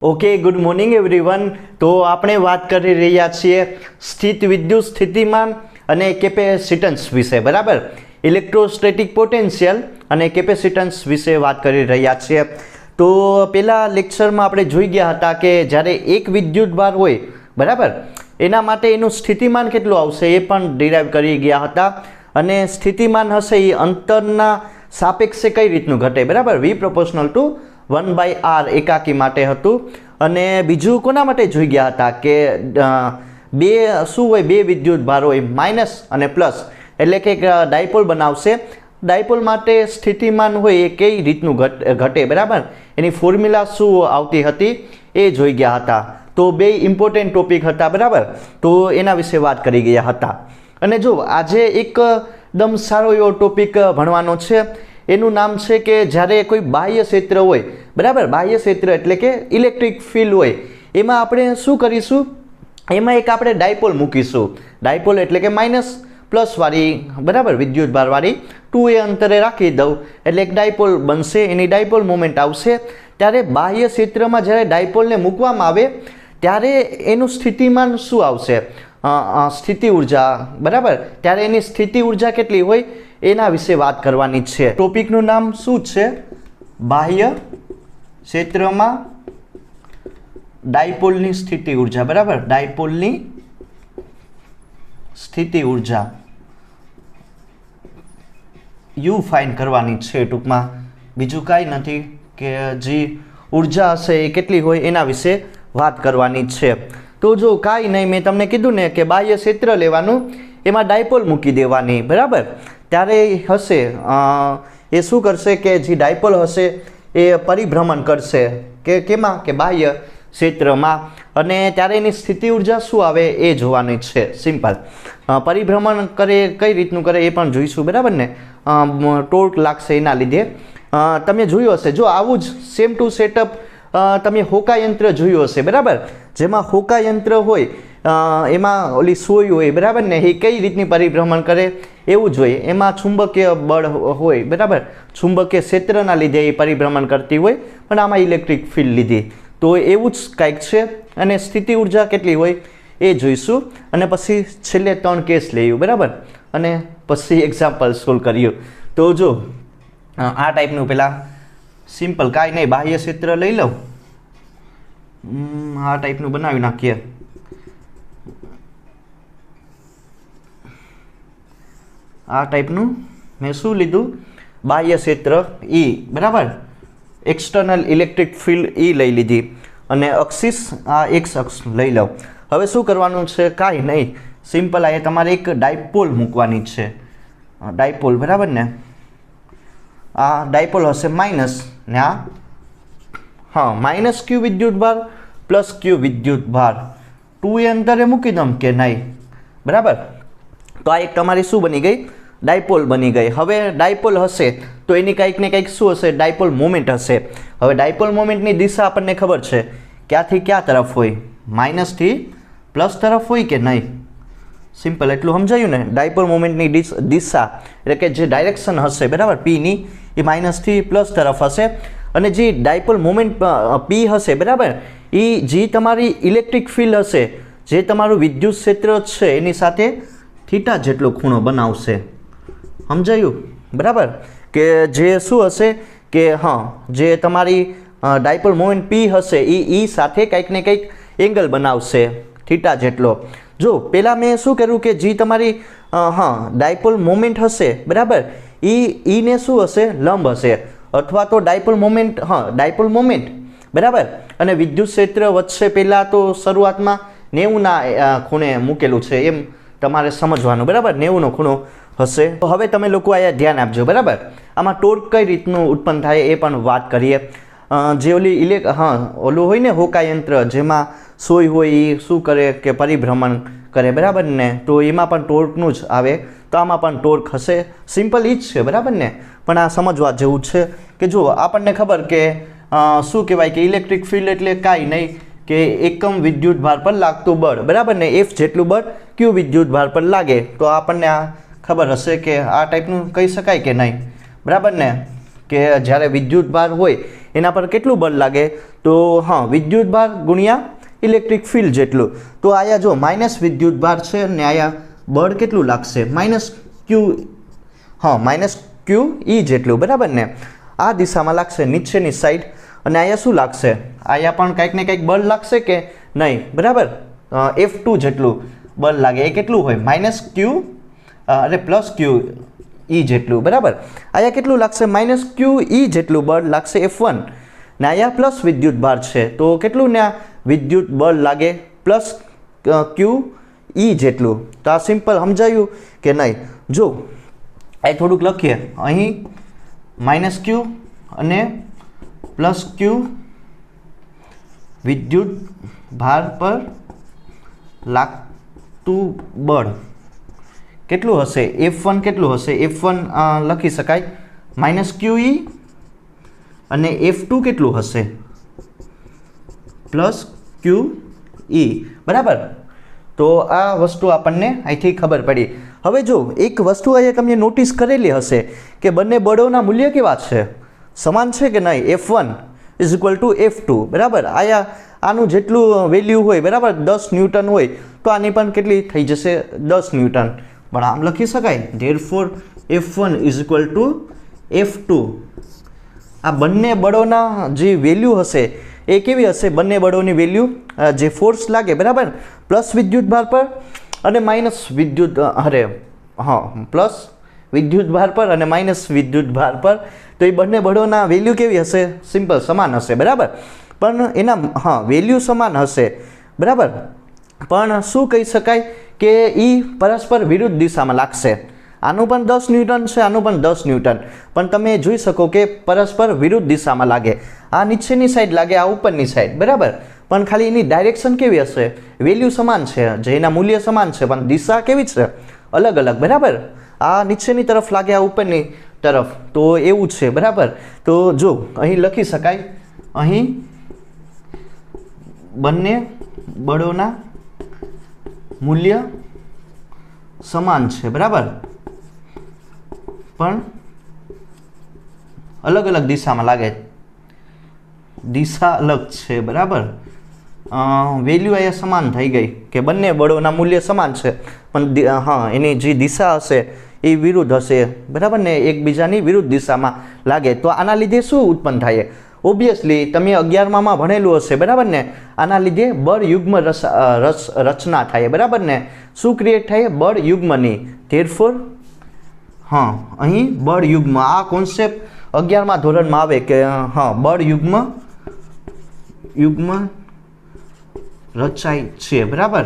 Okay, good morning everyone. તો આપણે વાત કરી રહ્યા છીએ સ્થિત વિદ્યુત સ્થિતિમાન અને કેપેસિટન્સ વિશે, બરાબર. ઇલેક્ટ્રોસ્ટેટિક પોટેન્શિયલ અને કેપેસિટન્સ વિશે વાત કરી રહ્યા છીએ. તો પહેલા લેક્ચરમાં આપણે જોઈ ગયા હતા કે જ્યારે એક વિદ્યુત ભાર હોય, બરાબર, એના માટે એનું સ્થિતિમાન કેટલું આવશે એ પણ ડિરાઈવ કરી ગયા હતા. અને સ્થિતિમાન હશે એ અંતરના સાપેક્ષે કઈ રીતનું ઘટે, બરાબર, V પ્રોપોર્શનલ ટુ 1/r એકાકી માટે હતું. અને બીજું કોના માટે જોઈ ગયા હતા કે બે શું હોય, બે વિદ્યુત ભાર હોય માઇનસ અને પ્લસ, એટલે કે ડાયપોલ બનાવશે. ડાયપોલ માટે સ્થિતિમાન હોય એ કઈ રીતનું ઘટે, બરાબર, એની ફોર્મ્યુલા શું આવતી હતી એ જોઈ ગયા હતા. તો બે ઇમ્પોર્ટન્ટ ટોપિક હતા, બરાબર, તો એના વિશે વાત કરી ગયા હતા. અને જો આજે એકદમ સારો એવો ટોપિક ભણવાનો છે. એનું નામ છે કે જ્યારે કોઈ બાહ્ય ક્ષેત્ર હોય, બરાબર, બાહ્ય ક્ષેત્ર એટલે કે ઇલેક્ટ્રિક ફિલ્ડ હોય, એમાં આપણે શું કરીશું, એમાં એક આપણે ડાયપોલ મૂકીશું. ડાયપોલ એટલે કે માઇનસ પ્લસ વાળી, બરાબર, વિદ્યુત ભારવાળી 2a અંતરે રાખી દઉં એટલે એક ડાયપોલ બનશે. એની ડાયપોલ મોમેન્ટ આવશે. ત્યારે બાહ્ય ક્ષેત્રમાં જ્યારે ડાયપોલને મૂકવામાં આવે ત્યારે એનું સ્થિતિમાન શું આવશે, સ્થિતિ ઉર્જા, બરાબર. ત્યારે એની સ્થિતિ ઉર્જા કેટલી હોય એના વિશે વાત કરવાની છે. ટોપિકનું નામ શું છે? બાહ્ય ક્ષેત્રમાં ડાયપોલની સ્થિતિ ઉર્જા, બરાબર, ડાયપોલની સ્થિતિ ઉર્જા યુ ફાઇન્ડ કરવાની છે. ટૂંકમાં બીજું કાંઈ નથી કે જે ઉર્જા હશે એ કેટલી હોય એના વિશે વાત કરવાની છે. તો જો કાંઈ નહીં, મેં તમને કીધું ને કે બાહ્ય ક્ષેત્ર લેવાનું, એમાં ડાયપોલ મૂકી દેવાની, બરાબર. ત્યારે હશે એ શું કરશે કે જે ડાયપોલ હશે એ પરિભ્રમણ કરશે કે કેમાં, કે બાહ્ય ક્ષેત્રમાં. અને ત્યારે એની સ્થિતિ ઉર્જા શું આવે એ જોવાની છે. સિમ્પલ. પરિભ્રમણ કરે કઈ રીતનું કરે એ પણ જોઈશું, બરાબર ને. ટોર્ક લાગશે એના લીધે. તમે જોયું હશે, જો આવું જ સેમ ટુ સેટઅપ તમે હોકા યંત્ર જોયું હશે, બરાબર. જેમાં હોકા યંત્ર હોય એમાં ઓલી સોય હોય, બરાબર ને, એ કઈ રીતની પરિભ્રમણ કરે એવું જ હોય. એમાં ચુંબકીય બળ હોય, બરાબર, ચુંબકીય ક્ષેત્રના લીધે એ પરિભ્રમણ કરતી હોય, પણ આમાં ઇલેક્ટ્રિક ફિલ્ડ લીધી. તો એવું જ કાંઈક છે. અને સ્થિતિ ઉર્જા કેટલી હોય એ જોઈશું. અને પછી છેલ્લે 3 કેસ લઈએ, બરાબર, અને પછી એક્ઝામ્પલ સોલ્વ કર્યું. તો જો આ ટાઈપનું પહેલાં સિમ્પલ, કાંઈ નહીં, બાહ્ય ક્ષેત્ર લઈ લઉં, આ ટાઈપનું બનાવી નાખીએ. આ ટાઈપનું મેં શું લીધું, બાહ્ય ક્ષેત્ર E, બરાબર, એક્સટર્નલ ઇલેક્ટ્રિક ફિલ્ડ E લઈ લીધી. અને અક્ષિસ આ એક્સ અક્ષ લઈ લઉં. હવે શું કરવાનું છે, કાંઈ નહીં, સિમ્પલ. આ તમારે એક ડાયપોલ મૂકવાની છે, ડાયપોલ, બરાબર ને. આ ડાયપોલ હશે માઇનસ, ને આ હા માઇનસ ક્યુ વિદ્યુત ભાર પ્લસ ક્યુ વિદ્યુત ભાર 2a અંતરે મૂકી દઉં કે નહીં, બરાબર. તો આ એક તમારી શું બની ગઈ, ડાયપોલ બની ગઈ. હવે ડાયપોલ હશે તો એની કંઈક ને કંઈક શું હશે, ડાયપોલ મોમેન્ટ હશે. હવે ડાયપોલ મોમેન્ટની દિશા આપણને ખબર છે, ક્યાંથી ક્યાં તરફ હોય, માઇનસથી પ્લસ તરફ હોય કે નહીં. સિમ્પલ, એટલું સમજાયું ને. ડાયપોલ મોમેન્ટની દિશા એટલે કે જે ડાયરેક્શન હશે, બરાબર, પીની, એ માઇનસથી પ્લસ તરફ હશે. અને જે ડાયપોલ મોમેન્ટ પી હશે, બરાબર, એ જે તમારી ઇલેક્ટ્રિક ફિલ્ડ હશે, જે તમારું વિદ્યુત ક્ષેત્ર છે એની સાથે થીટા જેટલો ખૂણો બનાવશે. સમજાયું, બરાબર, કે જે શું હશે કે જે તમારી ડાયપોલ મોમેન્ટ પી હશે એ સાથે કંઈક ને કંઈક એંગલ બનાવશે થીટા જેટલો. જો પહેલાં મેં શું કર્યું કે જે તમારી ડાયપોલ મોમેન્ટ હશે, બરાબર, ઈને શું હશે, લંબ હશે, અથવા તો ડાયપોલ મોમેન્ટ, ડાયપોલ મોમેન્ટ, બરાબર, અને વિદ્યુત ક્ષેત્ર વચ્ચે પહેલાં તો શરૂઆતમાં 90ના ખૂણે મૂકેલું છે, એમ તમારે સમજવાનું, બરાબર, 90નો ખૂણો હશે. તો હવે તમે લોકો અહીંયા ધ્યાન આપજો, બરાબર. આમાં ટોર્ક કઈ રીતનું ઉત્પન્ન થાય એ પણ વાત કરીએ. જે ઓલી ઓલું હોય ને હોકા યંત્ર, જેમાં સોય હોય એ શું કરે કે પરિભ્રમણ કરે, બરાબર ને. તો એમાં પણ ટોર્કનું જ આવે. તો આમાં પણ ટોર્ક હશે. સિમ્પલ એ જ છે, બરાબર ને. પણ આ સમજવા જેવું છે કે જો આપણને ખબર કે શું કહેવાય કે ઇલેક્ટ્રિક ફિલ્ડ એટલે કાંઈ નહીં કે એકમ વિદ્યુત ભાર પર લાગતું બળ, બરાબર ને. F જેટલું બળ ક્યુ વિદ્યુત ભાર પર લાગે. તો આપણને આ ખબર હશે કે આ ટાઈપનું કહી શકાય કે નહીં, બરાબર ને. કે જ્યારે વિદ્યુત ભાર હોય એના પર કેટલું બળ લાગે, તો હા વિદ્યુત ભાર ગુણ્યા ઇલેક્ટ્રિક ફિલ્ડ જેટલું. તો આયા જો માઇનસ વિદ્યુત ભાર છે ને આયા બળ કેટલું લાગશે, માઇનસ ક્યુ, હા માઇનસ ક્યુ ઈ જેટલું, બરાબર ને. આ દિશામાં લાગશે નીચેની સાઈડ. અને અહીંયા શું લાગશે, અહીંયા પણ કંઈક ને કંઈક બળ લાગશે કે નહીં, બરાબર. F2 જેટલું બળ લાગે. એ કેટલું હોય, માઇનસ ક્યુ અરે પ્લસ ક્યુ ઈ જેટલું, બરાબર. અહીંયા કેટલું લાગશે, માઇનસ ક્યુ ઈ જેટલું બળ લાગશે F1. ને અહીંયા પ્લસ વિદ્યુત ભાર છે તો કેટલું ને વિદ્યુત બળ લાગે, પ્લસ ક્યુ ઈ જેટલું. તો આ સિમ્પલ સમજાયું કે નહીં. જો આ થોડુંક લખીએ, અહીં માઇનસ ક્યુ અને પ્લસ ક્યુ વિદ્યુત ભાર પર લાગતું બળ કેટલું હશે, F1 કેટલું હશે, F1 લખી શકાય માઇનસ ક્યુ ઈ અને F2 કેટલું હશે, પ્લસ ક્યુ ઈ, બરાબર. તો આ વસ્તુ આપણને અહીંથી ખબર પડી. હવે જો એક વસ્તુ અહીંયા તમે નોટિસ કરેલી હશે કે બંને બળોના મૂલ્ય કેવા છે, સમાન છે કે નહીં. F1 is equal two F2, બરાબર. આનું જેટલું વેલ્યુ હોય, બરાબર, 10 ન્યૂટન હોય તો આની પણ કેટલી થઈ જશે, 10 ન્યૂટન. પણ આમ લખી શકાય therefore F1 is equal two F2. આ બંને બળોના જે વેલ્યુ હશે એ કેવી હશે, બંને બળોની વેલ્યુ જે ફોર્સ લાગે, બરાબર, પ્લસ વિદ્યુત ભાર પર અને માઇનસ વિદ્યુત પ્લસ વિદ્યુત ભાર પર અને માઇનસ વિદ્યુત ભાર પર. તો એ બંને બળોના વેલ્યુ કેવી હશે, સિમ્પલ સમાન હશે, બરાબર. પણ એના વેલ્યુ સમાન હશે, બરાબર, પણ શું કહી શકાય કે એ પરસ્પર વિરુદ્ધ દિશામાં લાગશે. આનું પણ 10 ન્યૂટન છે, આનું પણ 10 ન્યૂટન, પણ તમે જોઈ શકો કે પરસ્પર વિરુદ્ધ દિશામાં લાગે. આ નીચેની સાઈડ લાગે, આ ઉપરની સાઈડ, બરાબર. પણ ખાલી એની ડાયરેક્શન કેવી હશે, વેલ્યુ સમાન છે, જે એના મૂલ્ય સમાન છે, પણ દિશા કેવી છે, અલગ અલગ, બરાબર. આ નીચેની તરફ લાગે, આ ઉપરની તરફ, તો એવું છે, બરાબર. તો જો અહીં લખી શકાય, અહીં બંને બળોના મૂલ્ય સમાન છે, બરાબર, પણ અલગ અલગ દિશામાં લાગે, દિશા અલગ છે, બરાબર. વેલ્યુ અહીંયા સમાન થઈ ગઈ કે બંને બળોના મૂલ્ય સમાન છે, પણ એની જે દિશા હશે એ વિરુદ્ધ હશે, બરાબર ને, એકબીજાની વિરુદ્ધ દિશામાં લાગે. તો આના લીધે શું ઉત્પન્ન થાય, ઓબ્વિયસલી તમે 11માં ભણેલું હશે, બરાબર ને. આના લીધે બળ યુગ્મ રચના થાય, બરાબર ને. શું ક્રિએટ થાય, બળ યુગ્મની. ધેરફોર અહીં બળ યુગ્મ, આ કોન્સેપ્ટ 11મા ધોરણમાં આવે કે બળ યુગ્મ રચાય છે, બરાબર.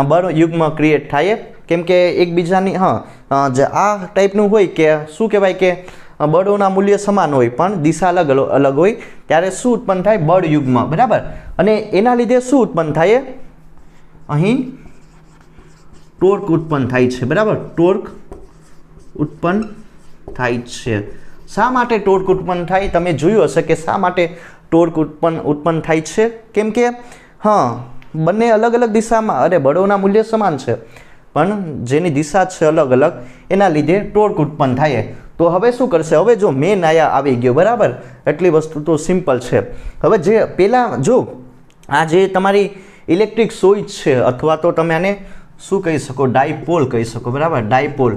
બળ યુગ્મ ક્રિએટ થાય કેમ કે એકબીજાની જે આ ટાઈપનું હોય કે શું કહેવાય કે બળોના મૂલ્ય સમાન હોય પણ દિશા અલગ અલગ હોય, ત્યારે શું ઉત્પન્ન થાય, બળ યુગ્મ, બરાબર. અને એના લીધે શું ઉત્પન્ન થાય, અહીં ટોર્ક ઉત્પન્ન થાય છે, બરાબર. ટોર્ક ઉત્પન્ન થાય છે. શા માટે ટોર્ક ઉત્પન્ન થાય, તમે જોયું હશે કે શા માટે ટોર્ક ઉત્પન્ન થાય છે, કેમ કે બંને અલગ અલગ દિશામાં, બળોના મૂલ્ય સમાન છે પણ જેની દિશા છે અલગ અલગ, એના લીધે ટોર્ક ઉત્પન્ન થાય. તો હવે શું કરશે, હવે જો મેન આયા આવી ગયો, બરાબર. એટલી વસ્તુ તો સિમ્પલ છે. હવે જે પહેલાં જો આ જે તમારી ઇલેક્ટ્રિક સ્વિચ છે, અથવા તો તમે આને શું કહી શકો, ડાયપોલ કહી શકો, બરાબર. ડાયપોલ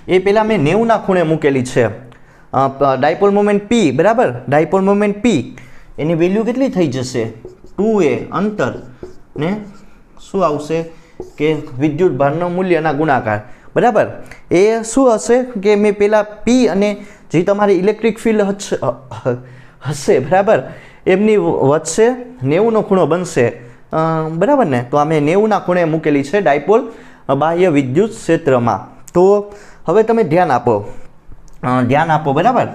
એ પહેલાં મેં 90ના ખૂણે મૂકેલી છે. ડાયપોલ મોમેન્ટ P, બરાબર. ડાયપોલ મોમેન્ટ P એની વેલ્યુ કેટલી થઈ જશે, 2a અંતર ને શું આવશે કે વિદ્યુત ભારનો મૂલ્યના ગુણાકાર, બરાબર. એ શું હશે કે મેં પહેલાં P અને જે તમારી ઇલેક્ટ્રિક ફિલ્ડ હશે, બરાબર, એમની વચ્ચે 90નો ખૂણો બનશે, બરાબર ને. તો અમે 90ના ખૂણે મૂકેલી છે ડાયપોલ બાહ્ય વિદ્યુત ક્ષેત્રમાં. તો હવે તમે ધ્યાન આપો, બરાબર,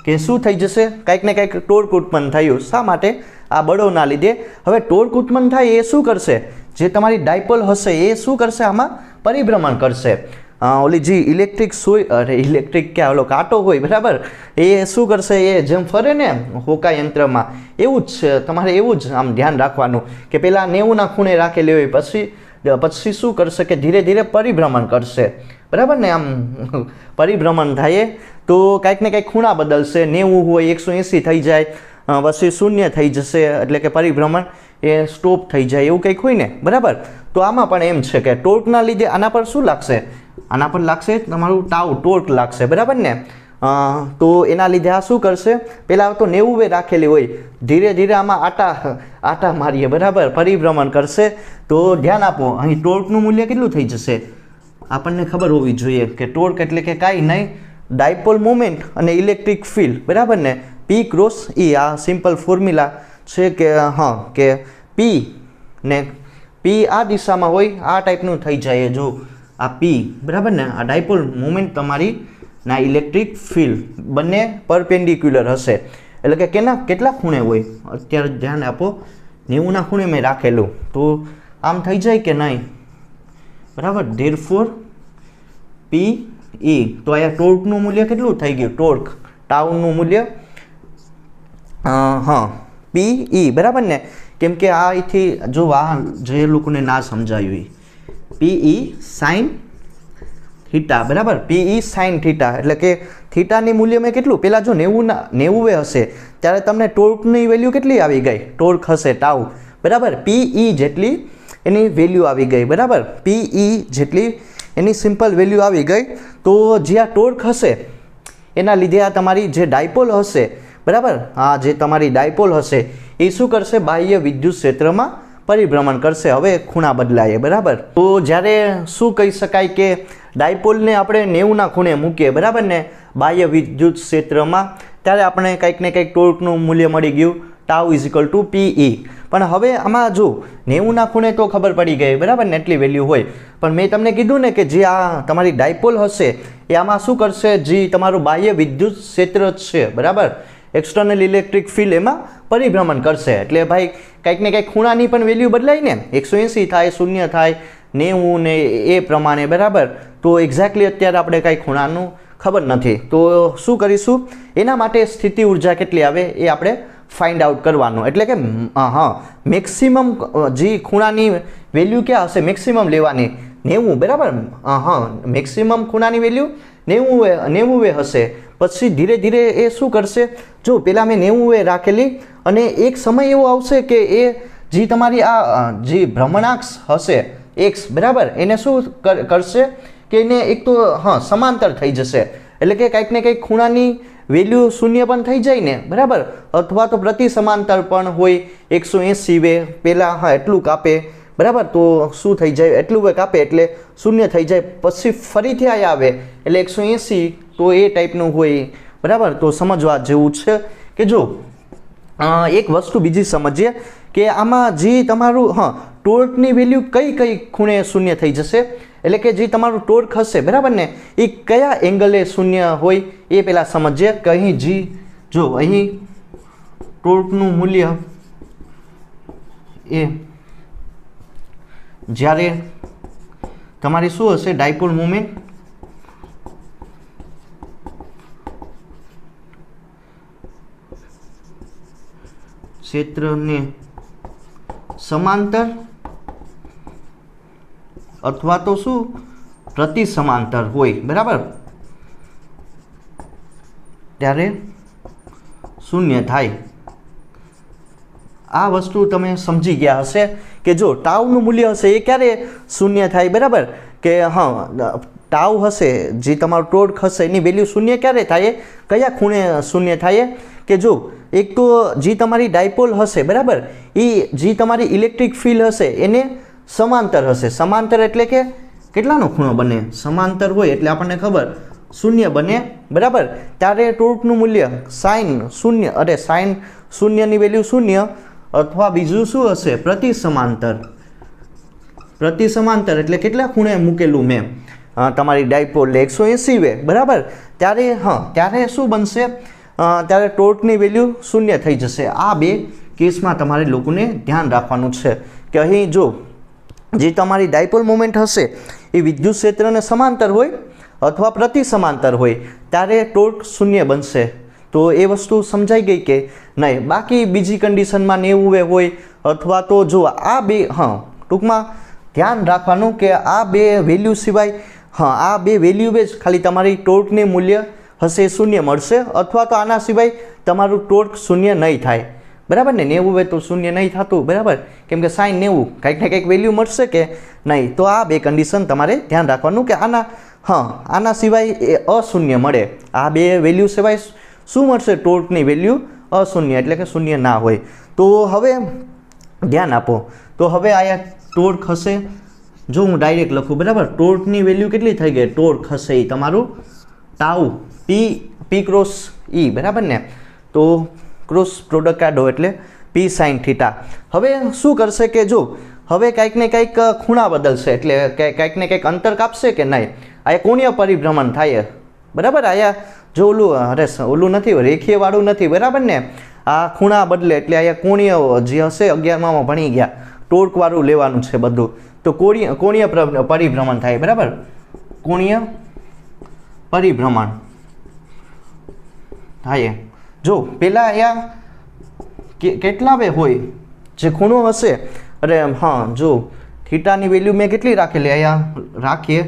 કે શું થઈ જશે, કંઈક ને કંઈક ટોર્ક ઉત્પન્ન થયું. શા માટે, આ બળોના લીધે. હવે ટોર્ક ઉત્પન્ન થાય એ શું કરશે, જે તમારી ડાયપોલ હશે એ શું કરશે, આમાં પરિભ્રમણ કરશે. ઓલી જે ઇલેક્ટ્રિક ઓલો કાંટો હોય, બરાબર, એ શું કરશે, એ જેમ ફરે ને હોકા યંત્રમાં, એવું જ છે. તમારે એવું જ આમ ધ્યાન રાખવાનું કે પહેલાં 90ના ખૂણે રાખેલી હોય, પછી શું કરશે કે ધીરે ધીરે પરિભ્રમણ કરશે, બરાબર ને, આમ પરિભ્રમણ થાય તો કાંઈક ને કાંઈક ખૂણા બદલશે, 90 હોય 180 થઈ જાય, પછી 0 થઈ જશે, એટલે કે પરિભ્રમણ એ સ્ટોપ થઈ જાય, એવું કંઈક હોય ને, બરાબર. તો આમાં પણ એમ છે કે ટોર્કના લીધે આના પર શું લાગશે, આના પર લાગશે તમારું ટાઉ, ટોર્ક લાગશે, બરાબર ને. તો એના લીધે આ શું કરશે, પહેલાં તો 90 રાખેલી હોય, ધીરે ધીરે આમાં આટા મારીએ, બરાબર, પરિભ્રમણ કરશે. તો ધ્યાન આપો, અહીં ટોર્કનું મૂલ્ય કેટલું થઈ જશે, આપણને ખબર હોવી જોઈએ કે ટોર્ક એટલે કે કાંઈ નહીં, ડાયપોલ મોમેન્ટ અને ઇલેક્ટ્રિક ફિલ્ડ, બરાબર ને, P ક્રોસ E. આ સિમ્પલ ફોર્મ્યુલા છે કે કે P ને P આ દિશામાં હોય, આ ટાઈપનું થઈ જાય, જો આ P, બરાબર ને, આ ડાયપોલ મોમેન્ટ તમારી ના ઇલેક્ટ્રિક ફિલ્ડ બંને પરપેન્ડિક્યુલર હશે, એટલે કે કેટલા ખૂણે હોય, અત્યારે ધ્યાન આપો, 90ના ખૂણે મેં રાખેલું, તો આમ થઈ જાય કે નહીં, બરાબર. ધેરફોર P E, તો અહીંયા ટોર્કનું મૂલ્ય કેટલું થઈ ગયું, ટોર્ક ટાઉનું મૂલ્ય P E, બરાબર ને, કેમ કે આ અહીંથી જો આ જે લોકોને ના સમજાયું P E સાઇન થીટા, બરાબર, P E સાઇન થીટા, એટલે કે થીટાની મૂલ્ય મેં કેટલું, પહેલાં જો 90 હશે ત્યારે તમને ટોર્કની વેલ્યુ કેટલી આવી ગઈ, ટોર્ક હશે ટાઉ, બરાબર, P E જેટલી એની વેલ્યુ આવી ગઈ, બરાબર, P E જેટલી એની સિમ્પલ વેલ્યુ આવી ગઈ. તો જે આ ટોર્ક હશે એના લીધે આ તમારી જે ડાયપોલ હશે, બરાબર, આ જે તમારી ડાયપોલ હશે એ શું કરશે, બાહ્ય વિદ્યુત ક્ષેત્રમાં પરિભ્રમણ કરશે. હવે ખૂણા બદલાય, બરાબર. તો જ્યારે શું કહી શકાય કે ડાયપોલને આપણે 90ના ખૂણે મૂકીએ, બરાબર ને, બાહ્ય વિદ્યુત ક્ષેત્રમાં, ત્યારે આપણે કંઈક ને કંઈક ટોર્કનું મૂલ્ય મળી ગયું, tau is equal two P E. પણ હવે આમાં જો 90ના ખૂણે તો ખબર પડી ગઈ, બરાબર ને, એટલી વેલ્યુ હોય, પણ મેં તમને કીધું ને કે જે આ તમારી ડાયપોલ હશે એ આમાં શું કરશે, જે તમારું બાહ્ય વિદ્યુત ક્ષેત્ર છે, બરાબર, એક્સટર્નલ ઇલેક્ટ્રિક ફિલ્ડ એમાં પરિભ્રમણ કરશે, એટલે ભાઈ કંઈક ને કંઈક ખૂણાની પણ વેલ્યુ બદલાય ને, 180 થાય, 0 થાય, 90 ને એ પ્રમાણે, બરાબર. તો એક્ઝેક્ટલી અત્યારે આપણે કાંઈ ખૂણાનું ખબર નથી, તો શું કરીશું, એના માટે સ્થિતિ ઉર્જા કેટલી આવે એ આપણે ફાઇન્ડ આઉટ કરવાનું, એટલે કે મેક્સિમમ જે ખૂણાની વેલ્યુ ક્યાં હશે, મેક્સિમમ લેવાની 90, બરાબર, મેક્સિમમ ખૂણાની વેલ્યુ 90 હશે. પછી ધીરે ધીરે એ શું કરશે, જો પહેલાં મેં 90 રાખેલી, અને એક સમય એવો આવશે કે એ જે તમારી આ જે ભ્રમણાક્ષ હશે x, બરાબર, એને શું કરશે કે એને એક તો સમાંતર થઈ જશે, એટલે કે કંઈક ને કંઈક ખૂણાની વેલ્યુ 0 પણ થઈ જાય ને, બરાબર, અથવા તો પ્રતિ સમાંતર પણ હોય, 180 પહેલાં એટલું કાપે, બરાબર, તો શું થઈ જાય, એટલું કાપે એટલે 0 થઈ જાય, પછી ફરીથી આ આવે એટલે 180, તો એ ટાઈપનું હોય, બરાબર. તો સમજવા જેવું છે કે જો એક વસ્તુ બીજી સમજીએ કે આમાં જે તમારું ટોર્કની વેલ્યુ કઈ ખૂણે 0 થઈ જશે, એટલે કે જે તમારું ટોર્ક હશે, બરાબર ને, એ કયા એંગલે 0 હોય એ પહેલાં સમજીએ કે અહીં જો અહીં ટોર્કનું મૂલ્ય એ જ્યારે તમારી શું હશે, ડાયપોલ મોમેન્ટ ક્ષેત્રને સમાંતર અથવા તો શું પ્રતિ સમાંતર હોય, બરાબર, ત્યારે 0 થાય. આ વસ્તુ તમે સમજી ગયા હશે કે જો ટાઉનું મૂલ્ય હશે એ ક્યારે 0 થાય, બરાબર, કે ટાઉ હશે, જે તમારું ટોર્ક હશે એની વેલ્યુ 0 ક્યારે થાય, કયા ખૂણે 0 થાય, કે જો એક તો જે તમારી ડાયપોલ હશે, બરાબર, એ જે તમારી ઇલેક્ટ્રિક ફિલ્ડ હશે એને સમાંતર હશે, સમાંતર એટલે કે કેટલાનો ખૂણો બને, સમાંતર હોય એટલે આપણને ખબર 0 બને, બરાબર, ત્યારે ટોર્કનું મૂલ્ય સાઇન 0 ની વેલ્યુ 0, અથવા બીજું શું હશે, પ્રતિ સમાંતર એટલે કેટલા ખૂણે મૂકેલું મેં તમારી ડાયપોલ 180, બરાબર, ત્યારે શું બનશે, ત્યારે ટોર્કની વેલ્યુ 0 થઈ જશે. આ બે કેસમાં તમારે લોકોને ધ્યાન રાખવાનું છે કે અહીં જો જે તમારી ડાયપોલ મોમેન્ટ હશે એ વિદ્યુત ક્ષેત્રને સમાંતર હોય અથવા પ્રતિ સમાંતર હોય ત્યારે ટોર્ક 0 બનશે. તો એ વસ્તુ સમજાઈ ગઈ કે નહીં. બાકી બીજી કન્ડિશનમાં 90 હોય અથવા તો જો આ બે ટૂંકમાં ધ્યાન રાખવાનું કે આ બે વેલ્યુ સિવાય હા આ બે વેલ્યુ બેઝ ખાલી તમારી ટોર્કની મૂલ્ય હશે એ શૂન્ય મળશે, અથવા તો આના સિવાય તમારું ટોર્ક શૂન્ય નહીં થાય, બરાબર ને. 90 હોય તો શૂન્ય નહીં થતું, બરાબર, કેમ કે sin 90 કંઈક ને કંઈક વેલ્યુ મળશે કે નહીં. તો આ બે કન્ડિશન તમારે ધ્યાન રાખવાનું કે આના સિવાય એ અશૂન્ય મળે. આ બે વેલ્યુ સિવાય શું મળશે? ટોર્કની વેલ્યુ અશૂન્ય, એટલે કે શૂન્ય ના હોય. તો હવે ધ્યાન આપો. તો હવે આયા ટોર્ક હશે, જો હું ડાયરેક્ટ લખું, બરાબર, ટોર્કની વેલ્યુ કેટલી થઈ ગઈ? ટોર્ક હશે એ તમારું ટાઉ પી ક્રોસ ઈ, બરાબર ને. તો ક્રોસ પ્રોડક્ટ કાઢો એટલે પી સાઇન થીટા. હવે શું કરશે કે જો હવે કંઈક ને કંઈક ખૂણા બદલશે, એટલે કંઈક ને કંઈક અંતર કાપશે કે નહીં. આયા કોણીય પરિભ્રમણ થાય, બરાબર. આયા જો ઓલું નથી, રેખીય વાળું નથી, બરાબર ને. આ ખૂણા બદલે એટલે અહીંયા કોણીય જે હશે 11માં ભણી ગયા, ટોર્ક વાળું લેવાનું છે બધું. તો કોણીય પરિભ્રમણ થાય, બરાબર, કોણીય પરિભ્રમણ થાય. જો પેલા અહીંયા કેટલા બે હોય જે ખૂણો હશે, અરે હા, જો થીટાની વેલ્યુ મેં કેટલી રાખેલી અહીંયા રાખીએ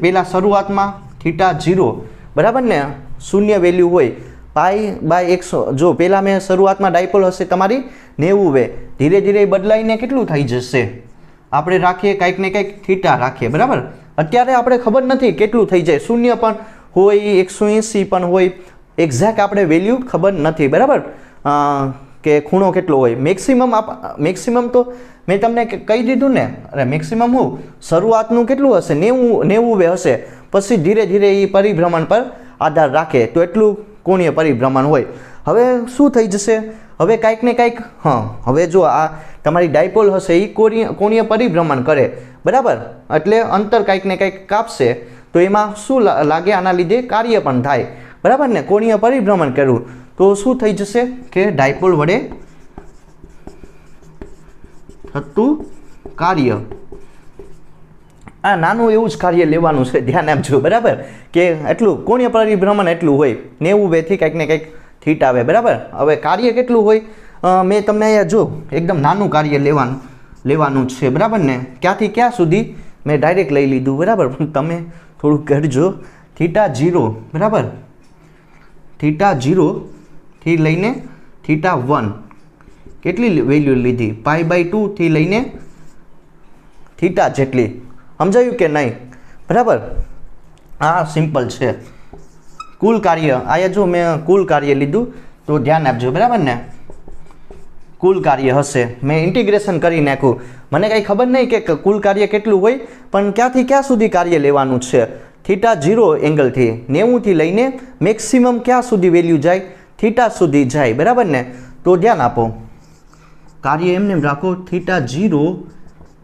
પહેલાં શરૂઆતમાં થીટા 0, બરાબર ને, શૂન્ય વેલ્યુ હોય π/100. જો પહેલાં મેં શરૂઆતમાં ડાયપોલ હશે તમારી 90 વે, ધીરે ધીરે બદલાઈને કેટલું થઈ જશે? આપણે રાખીએ કંઈક ને કંઈક થીટા રાખીએ, બરાબર. અત્યારે આપણે ખબર નથી કેટલું થઈ જાય, શૂન્ય પણ હોય, 180 પણ હોય, એક્ઝેક્ટ આપણે વેલ્યુ ખબર નથી, બરાબર, કે ખૂણો કેટલો હોય. મેક્સિમમ તો મેં તમને કહી દીધું ને. અરે મેક્સિમમ હું શરૂઆતનું કેટલું હશે? 90 વે હશે, પછી ધીરે ધીરે એ પરિભ્રમણ પર આધાર રાખે તો એટલું કોણીય પરિભ્રમણ હોય. હવે શું થઈ જશે? હવે કાંઈક ને કાંઈક, હવે જો આ તમારી ડાયપોલ હશે એ કોણીય પરિભ્રમણ કરે, બરાબર, એટલે અંતર કાંઈક ને કાંઈક કાપશે. તો એમાં શું લાગે? આના લીધે કાર્ય પણ થાય, બરાબર ને. કોણીય પરિભ્રમણ કરવું તો શું થઈ જશે કે ડાયપોલ વડે થતું કાર્ય, આ નાનું એવું જ કાર્ય લેવાનું છે, ધ્યાન આપજો, બરાબર, કે એટલું કોણીય પરિભ્રમણ એટલું હોય, 90 વેથી કંઈક ને કંઈક થીટ આવે, બરાબર. હવે કાર્ય કેટલું હોય? મેં તમને અહીંયા જો એકદમ નાનું કાર્ય લેવાનું છે, બરાબર ને. ક્યાંથી ક્યાં સુધી મેં ડાયરેક્ટ લઈ લીધું, બરાબર, પણ તમે થોડુંક કરજો. થીટા 0, બરાબર, થીટા 0 થી લઈને થીટા 1 કેટલી વેલ્યુ લીધી? π/2 થી લઈને થીટા જેટલી. સમજાયું કે નહીં? બરાબર, હા સિમ્પલ છે. કુલ કાર્ય આયા જો મેં કુલ કાર્ય લીધું તો ધ્યાન આપજો, બરાબર ને. કુલ કાર્ય હશે, મેં ઇન્ટિગ્રેશન કરી નાખ્યું. મને કંઈ ખબર નહીં કે કુલ કાર્ય કેટલું હોય, પણ ક્યાંથી ક્યાં સુધી કાર્ય લેવાનું છે? થીટા 0 એંગલથી 90 થી લઈને મેક્સિમમ ક્યાં સુધી વેલ્યુ જાય? થીટા સુધી જાય, બરાબર ને. તો ધ્યાન આપો, કાર્ય એમને રાખો થીટા 0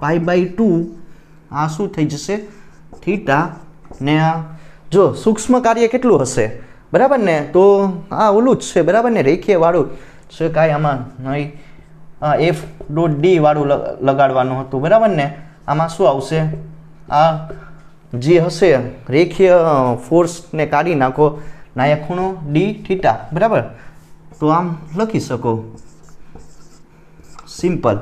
π/2, આ શું થઈ જશે? થીટા. ને જો સૂક્ષ્મ કાર્ય કેટલું હશે, બરાબર ને. તો આ ઓલું જ છે, બરાબર ને, રેખીય વાળું છે, કાંઈ આમાં નહીં. F.D વાળું લગાડવાનું હતું, બરાબર ને. આમાં શું આવશે? આ જે હશે રેખીય ફોર્સને કાઢી નાખો, ના ખૂણો D થીટા, બરાબર. તો આમ લખી શકો, સિમ્પલ,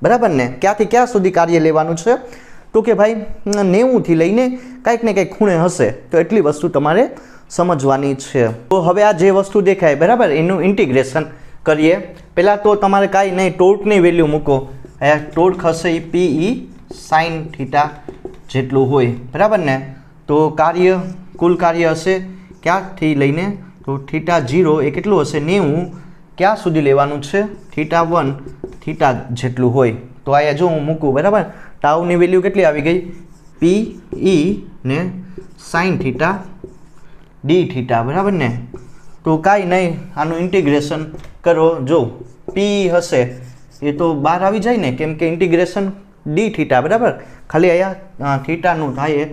બરાબર ને. ક્યાંથી ક્યાં સુધી કાર્ય લેવાનું છે? તો કે ભાઈ 90 થી લઈને કંઈક ને કંઈક ખૂણે હશે, તો એટલી વસ્તુ તમારે સમજવાની છે. તો હવે આ જે વસ્તુ દેખાય, બરાબર, એનું ઇન્ટિગ્રેશન કરીએ. પહેલાં તો તમારે કાંઈ નહીં, ટોર્કની વેલ્યુ મૂકો. અહીંયા ટોર્ક હશે એ PE સાઇન થીટા જેટલું હોય, બરાબર ને. તો કુલ કાર્ય હશે ક્યાંથી લઈને? તો થીટા 0 એ કેટલું હશે? 90 ક્યાં સુધી લેવાનું છે? થીટા 1 થીટા જેટલું હોય. તો અહીંયા જો હું મૂકું, બરાબર, ટાઉની વેલ્યુ કેટલી આવી ગઈ? PE ને સાઇન થીટા D થીટા, બરાબર ને. તો કાંઈ નહીં, આનું ઇન્ટિગ્રેશન કરો. જો PE હશે એ તો બહાર આવી જાય ને, કેમ કે ઇન્ટિગ્રેશન D થીટા, બરાબર. ખાલી અહીંયા થીટાનું થાય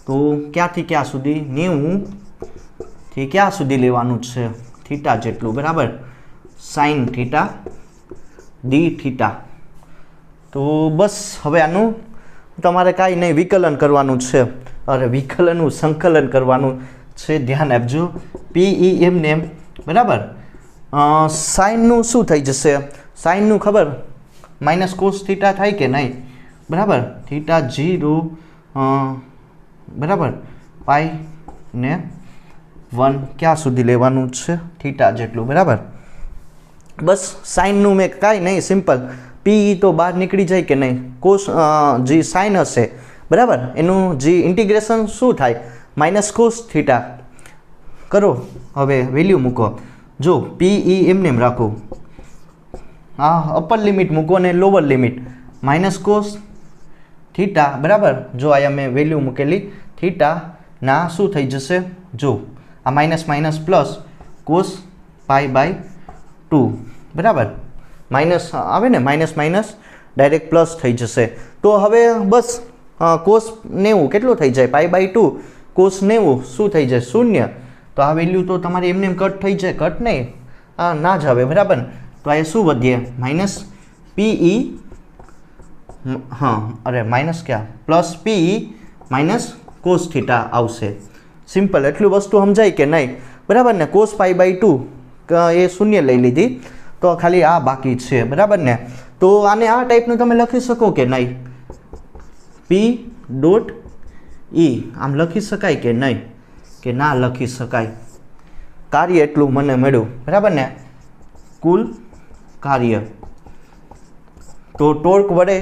તો ક્યાંથી ક્યાં સુધી? 90 થી ક્યાં સુધી લેવાનું છે? થીટા જેટલું, બરાબર, સાઇન થીટા D થીટા. તો બસ હવે આનું તમારે કાંઈ નહીં, વિકલન કરવાનું છે. અરે વિકલનનું સંકલન કરવાનું છે, ધ્યાન આપજો. PE એમને એમ, બરાબર. સાઇનનું શું થઈ જશે? સાઇનનું ખબર માઇનસ કોસ થીટા થાય કે નહીં, બરાબર. થીટા 0 બરાબર પાઈ ને 1 ક્યાં સુધી લેવાનું છે થીટા જેટલું બરાબર બસ સાઇનનું મેં કાંઈ નહીં સિમ્પલ પી તો બહાર નીકળી જાય કે નહીં કોસ જે સાઇન હશે બરાબર એનું જે ઇન્ટિગ્રેશન શું થાય માઇનસ કોસ થીટા કરો હવે વેલ્યુ મૂકો જો પી ઈ એમને એમ રાખો હા અપર લિમિટ મૂકો ને lower limit minus cos theta બરાબર જો અહીંયા મેં વેલ્યુ મૂકેલી થીટા ના શું થઈ જશે જો આ minus minus plus cos pi by 2 બરાબર માઇનસ આવે ને માઇનસ માઇનસ ડાયરેક્ટ પ્લસ થઈ જશે તો હવે બસ કોસ 90 કેટલું થઈ જાય પાઈ બાય 2 કોસ 90 શું થઈ જાય શૂન્ય તો આ વેલ્યુ તો તમારી એમને એમ કટ થઈ જાય કટ નહીં ના જ આવે બરાબર તો આ શું વધીએ માઇનસ પીઈ હા અરે માઇનસ ક્યાં plus PE minus cos theta આવશે સિમ્પલ એટલું વસ્તુ સમજાય કે નહીં બરાબર ને કોસ પાઈ બાય 2 એ શૂન્ય લઈ લીધી તો ખાલી આ બાકી છે બરાબર ને તો આને આ ટાઈપનું તમે લખી શકો કે નહીં પી ડોટ ઈ આમ લખી શકાય કે નહીં કે ના લખી શકાય કાર્ય એટલું મને મળ્યું બરાબર ને કુલ કાર્ય તો ટોર્ક વડે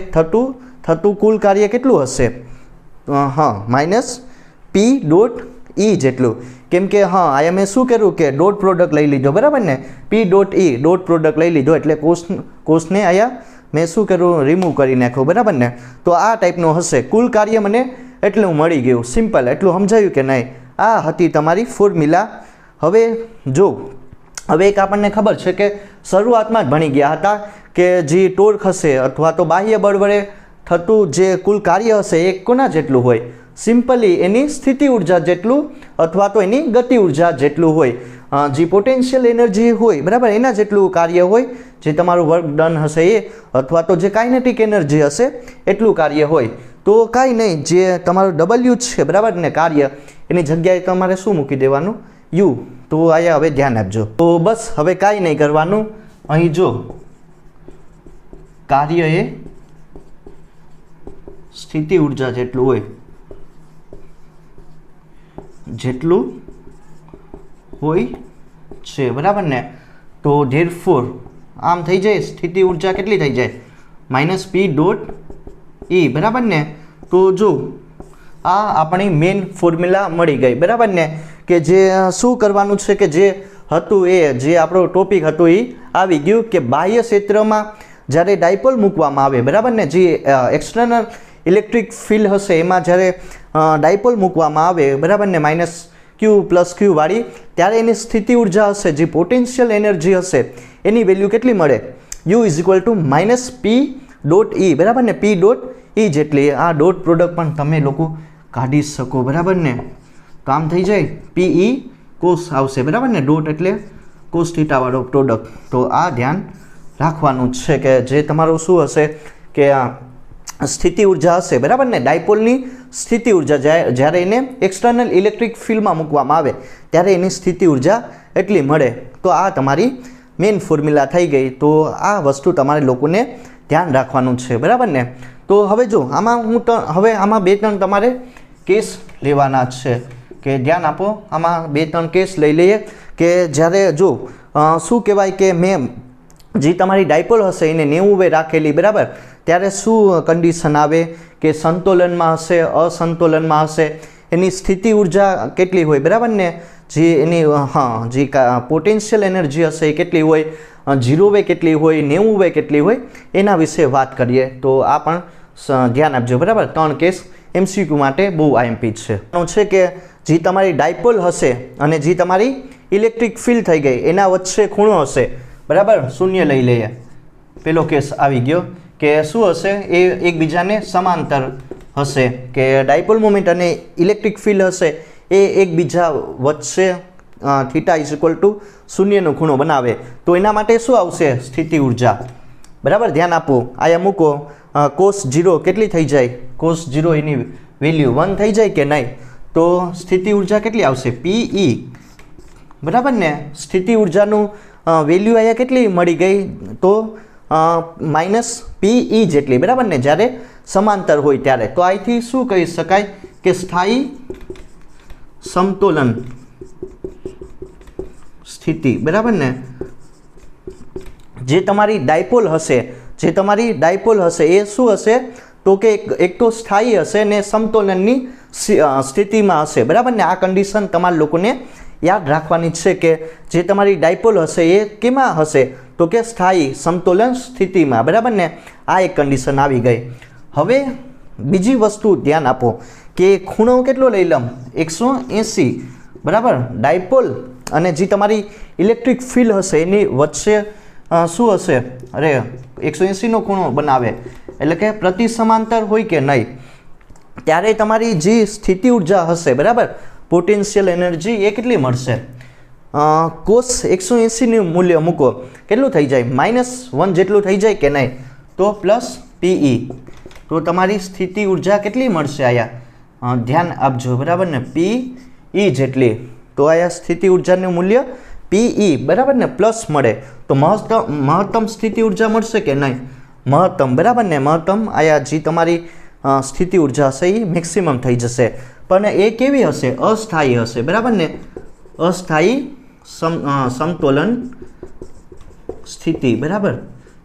થતું કુલ કાર્ય કેટલું હશે હા માઇનસ પી ડોટ ઈ જેટલું કેમ કે હા અહીંયા મેં શું કર્યું કે ડોટ પ્રોડક્ટ લઈ લીધો બરાબર ને પી ડોટ ઈ ડોટ પ્રોડક્ટ લઈ લીધો એટલે કોષને અહીંયા મેં શું કર્યું રિમૂવ કરી નાખ્યું બરાબર ને તો આ ટાઈપનું હશે કુલ કાર્ય મને એટલું મળી ગયું સિમ્પલ એટલું સમજાયું કે નહીં આ હતી તમારી ફોર્મ્યુલા હવે જો હવે એક આપણને ખબર છે કે શરૂઆતમાં જ ભણી ગયા હતા કે જે ટોર્ક હશે અથવા તો બાહ્ય બળ વડે થતું જે કુલ કાર્ય હશે એ કોના જેટલું હોય સિમ્પલી એની સ્થિતિ ઉર્જા જેટલું અથવા તો એની ગતિ ઉર્જા જેટલું હોય જે પોટેન્શિયલ એનર્જી હોય બરાબર એના જેટલું કાર્ય હોય જે તમારું વર્ક ડન હશે એ અથવા તો જે કાઇનેટિક એનર્જી હશે એટલું કાર્ય હોય તો કાંઈ નહીં જે તમારું ડબલ્યુ છે બરાબર ને કાર્ય એની જગ્યાએ તમારે શું મૂકી દેવાનું યુ તો અહીંયા હવે ધ્યાન આપજો તો બસ હવે કાંઈ નહીં કરવાનું અહીં જો કાર્ય એ સ્થિતિ ઉર્જા જેટલું હોય છે બરાબર ને તો ધેરફોર આમ થઈ જાય સ્થિતિ ઉર્જા કેટલી થઈ જાય માઇનસ પી ડોટ ઈ બરાબર ને તો જો આ આપણી મેઇન ફોર્મ્યુલા મળી ગઈ બરાબર ને કે જે શું કરવાનું છે કે જે હતું એ જે આપણો ટોપિક હતો એ આવી ગયું કે બાહ્ય ક્ષેત્રમાં જ્યારે ડાયપોલ મૂકવામાં આવે બરાબર ને જે એક્સટર્નલ ઇલેક્ટ્રિક ફિલ્ડ હશે એમાં જ્યારે ડાયપોલ મૂકવામાં આવે બરાબર ને માઇનસ ક્યુ પ્લસ ક્યુ વાળી ત્યારે એની સ્થિતિ ઉર્જા હશે જે પોટેન્શિયલ એનર્જી હશે એની વેલ્યુ કેટલી મળે U is equal to minus P dot E બરાબર ને પી ડોટ ઈ જેટલી આ ડોટ પ્રોડક્ટ પણ તમે લોકો કાઢી શકો બરાબર ને કામ થઈ જાય પી ઈ કોસ આવશે બરાબર ને ડોટ એટલે કોસ થીટાવાળો પ્રોડક્ટ તો આ ધ્યાન રાખવાનું છે કે જે તમારું શું હશે કે સ્થિતિ ઉર્જા હશે બરાબર ને ડાયપોલની સ્થિતિ ઉર્જા જ્યારે એને એક્સટર્નલ ઇલેક્ટ્રિક ફિલ્ડમાં મૂકવામાં આવે ત્યારે એની સ્થિતિ ઉર્જા એટલી મળે તો આ તમારી મેઇન ફોર્મ્યુલા થઈ ગઈ તો આ વસ્તુ તમારે લોકોને ધ્યાન રાખવાનું છે બરાબર ને તો હવે જો આમાં હવે આમાં 2-3 તમારે કેસ લેવાના છે કે ધ્યાન આપો આમાં 2-3 કેસ લઈ લઈએ કે જ્યારે જો શું કહેવાય કે મેં જે તમારી ડાયપોલ હશે એને 90 રાખેલી બરાબર ત્યારે શું કન્ડિશન આવે કે સંતુલનમાં હશે અસંતુલનમાં હશે એની સ્થિતિ ઉર્જા કેટલી હોય બરાબર ને જે એની જે પોટેન્શિયલ એનર્જી હશે એ કેટલી હોય 0 વે કેટલી હોય 90 વે કેટલી હોય એના વિશે વાત કરીએ તો આ પણ ધ્યાન આપજો બરાબર 3 કેસ એમસીક્યુ માટે બહુ આઈએમપી છે કે જે તમારી ડાયપોલ હશે અને જે તમારી ઇલેક્ટ્રિક ફિલ્ડ થઈ ગઈ એના વચ્ચે ખૂણો હશે બરાબર શૂન્ય લઈ લઈએ પેલો કેસ આવી ગયો કે શું હશે એ એકબીજાને સમાંતર હશે કે ડાયપોલ મોમેન્ટ અને ઇલેક્ટ્રિક ફિલ્ડ હશે એ એકબીજા વચ્ચે થીટા ઇઝ ઇક્વલ ટુ શૂન્યનો ખૂણો બનાવે તો એના માટે શું આવશે સ્થિતિ ઉર્જા બરાબર ધ્યાન આપો આયા મૂકો કોસ 0 કેટલી થઈ જાય કોસ 0 એની વેલ્યુ 1 થઈ જાય કે નહીં તો સ્થિતિ ઉર્જા કેટલી આવશે પીઈ બરાબર ને સ્થિતિ ઉર્જાનું વેલ્યુ અહીંયા કેટલી મળી ગઈ તો માઇનસ પીઈ જેટલી બરાબર ને જ્યારે સમાંતર હોય ત્યારે તો અહીંથી શું કહી શકાય કે સ્થાયી સમતોલન સ્થિતિ, બરાબર ને? જે તમારી ડાયપોલ હશે એ શું હશે તો કે એક તો સ્થાયી હશે ને સમતોલનની સ્થિતિમાં હશે, બરાબર ને? આ કન્ડિશન તમારા લોકોને યાદ રાખવાની છે કે જે તમારી ડાયપોલ હશે એ કેમાં હશે તો કે સ્થાયી સમતોલન સ્થિતિમાં, બરાબર ને? આ એક કન્ડિશન આવી ગઈ. હવે બીજી વસ્તુ ધ્યાન આપો કે ખૂણો કેટલો લઈ લઉં 180, બરાબર? ડાયપોલ અને જે તમારી ઇલેક્ટ્રિક ફિલ્ડ હશે એની વચ્ચે શું હશે? અરે 180નો ખૂણો બનાવે એટલે કે પ્રતિ સમાંતર હોય કે નહીં, ત્યારે તમારી જે સ્થિતિ ઉર્જા હશે, બરાબર, પોટેન્શિયલ એનર્જી એ કેટલી મળશે? કોસ 180નું મૂલ્ય મૂકો, કેટલું થઈ જાય? -1 જેટલું થઈ જાય કે નહીં? તો પ્લસ PE, તો તમારી સ્થિતિ ઉર્જા કેટલી મળશે? આયા ધ્યાન આપજો, બરાબર ને? PE જેટલી. તો આયા સ્થિતિ ઉર્જાનું મૂલ્ય PE, બરાબર ને? પ્લસ મળે તો મહત્તમ સ્થિતિ ઉર્જા મળશે કે નહીં? મહત્તમ, બરાબર ને? મહત્તમ આયા જે તમારી સ્થિતિ ઉર્જા હશે એ મેક્સિમમ થઈ જશે, પણ એ કેવી હશે? અસ્થાયી હશે, બરાબર ને? અસ્થાયી સમતોલન સ્થિતિ, બરાબર?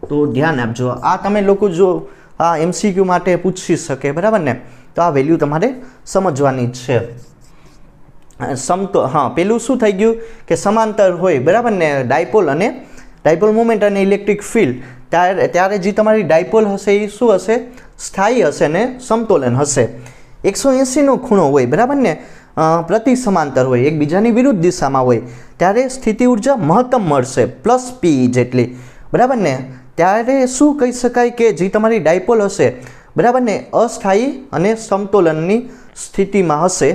તો ધ્યાન આપજો. આ તમે લોકો જો આ MCQ માટે પૂછી શકે, બરાબર ને? તો આ વેલ્યુ તમારે સમજવાની છે. પેલું શું થઈ ગયું કે સમાંતર હોય, બરાબર ને? ડાયપોલ મોમેન્ટ અને ઇલેક્ટ્રિક ફિલ્ડ, ત્યારે જે તમારી ડાયપોલ હશે એ શું હશે? સ્થાયી હશે ને સમતોલન હશે. 180નો ખૂણો હોય, બરાબર ને? પ્રતિ સમાંતર હોય, એકબીજાની વિરુદ્ધ દિશામાં હોય, ત્યારે સ્થિતિ ઉર્જા મહત્તમ મળશે પ્લસ PE જેટલી, બરાબર ને? ત્યારે શું કહી શકાય કે જે તમારી ડાયપોલ હશે, બરાબર ને, અસ્થાયી અને સમતોલનની સ્થિતિમાં હશે.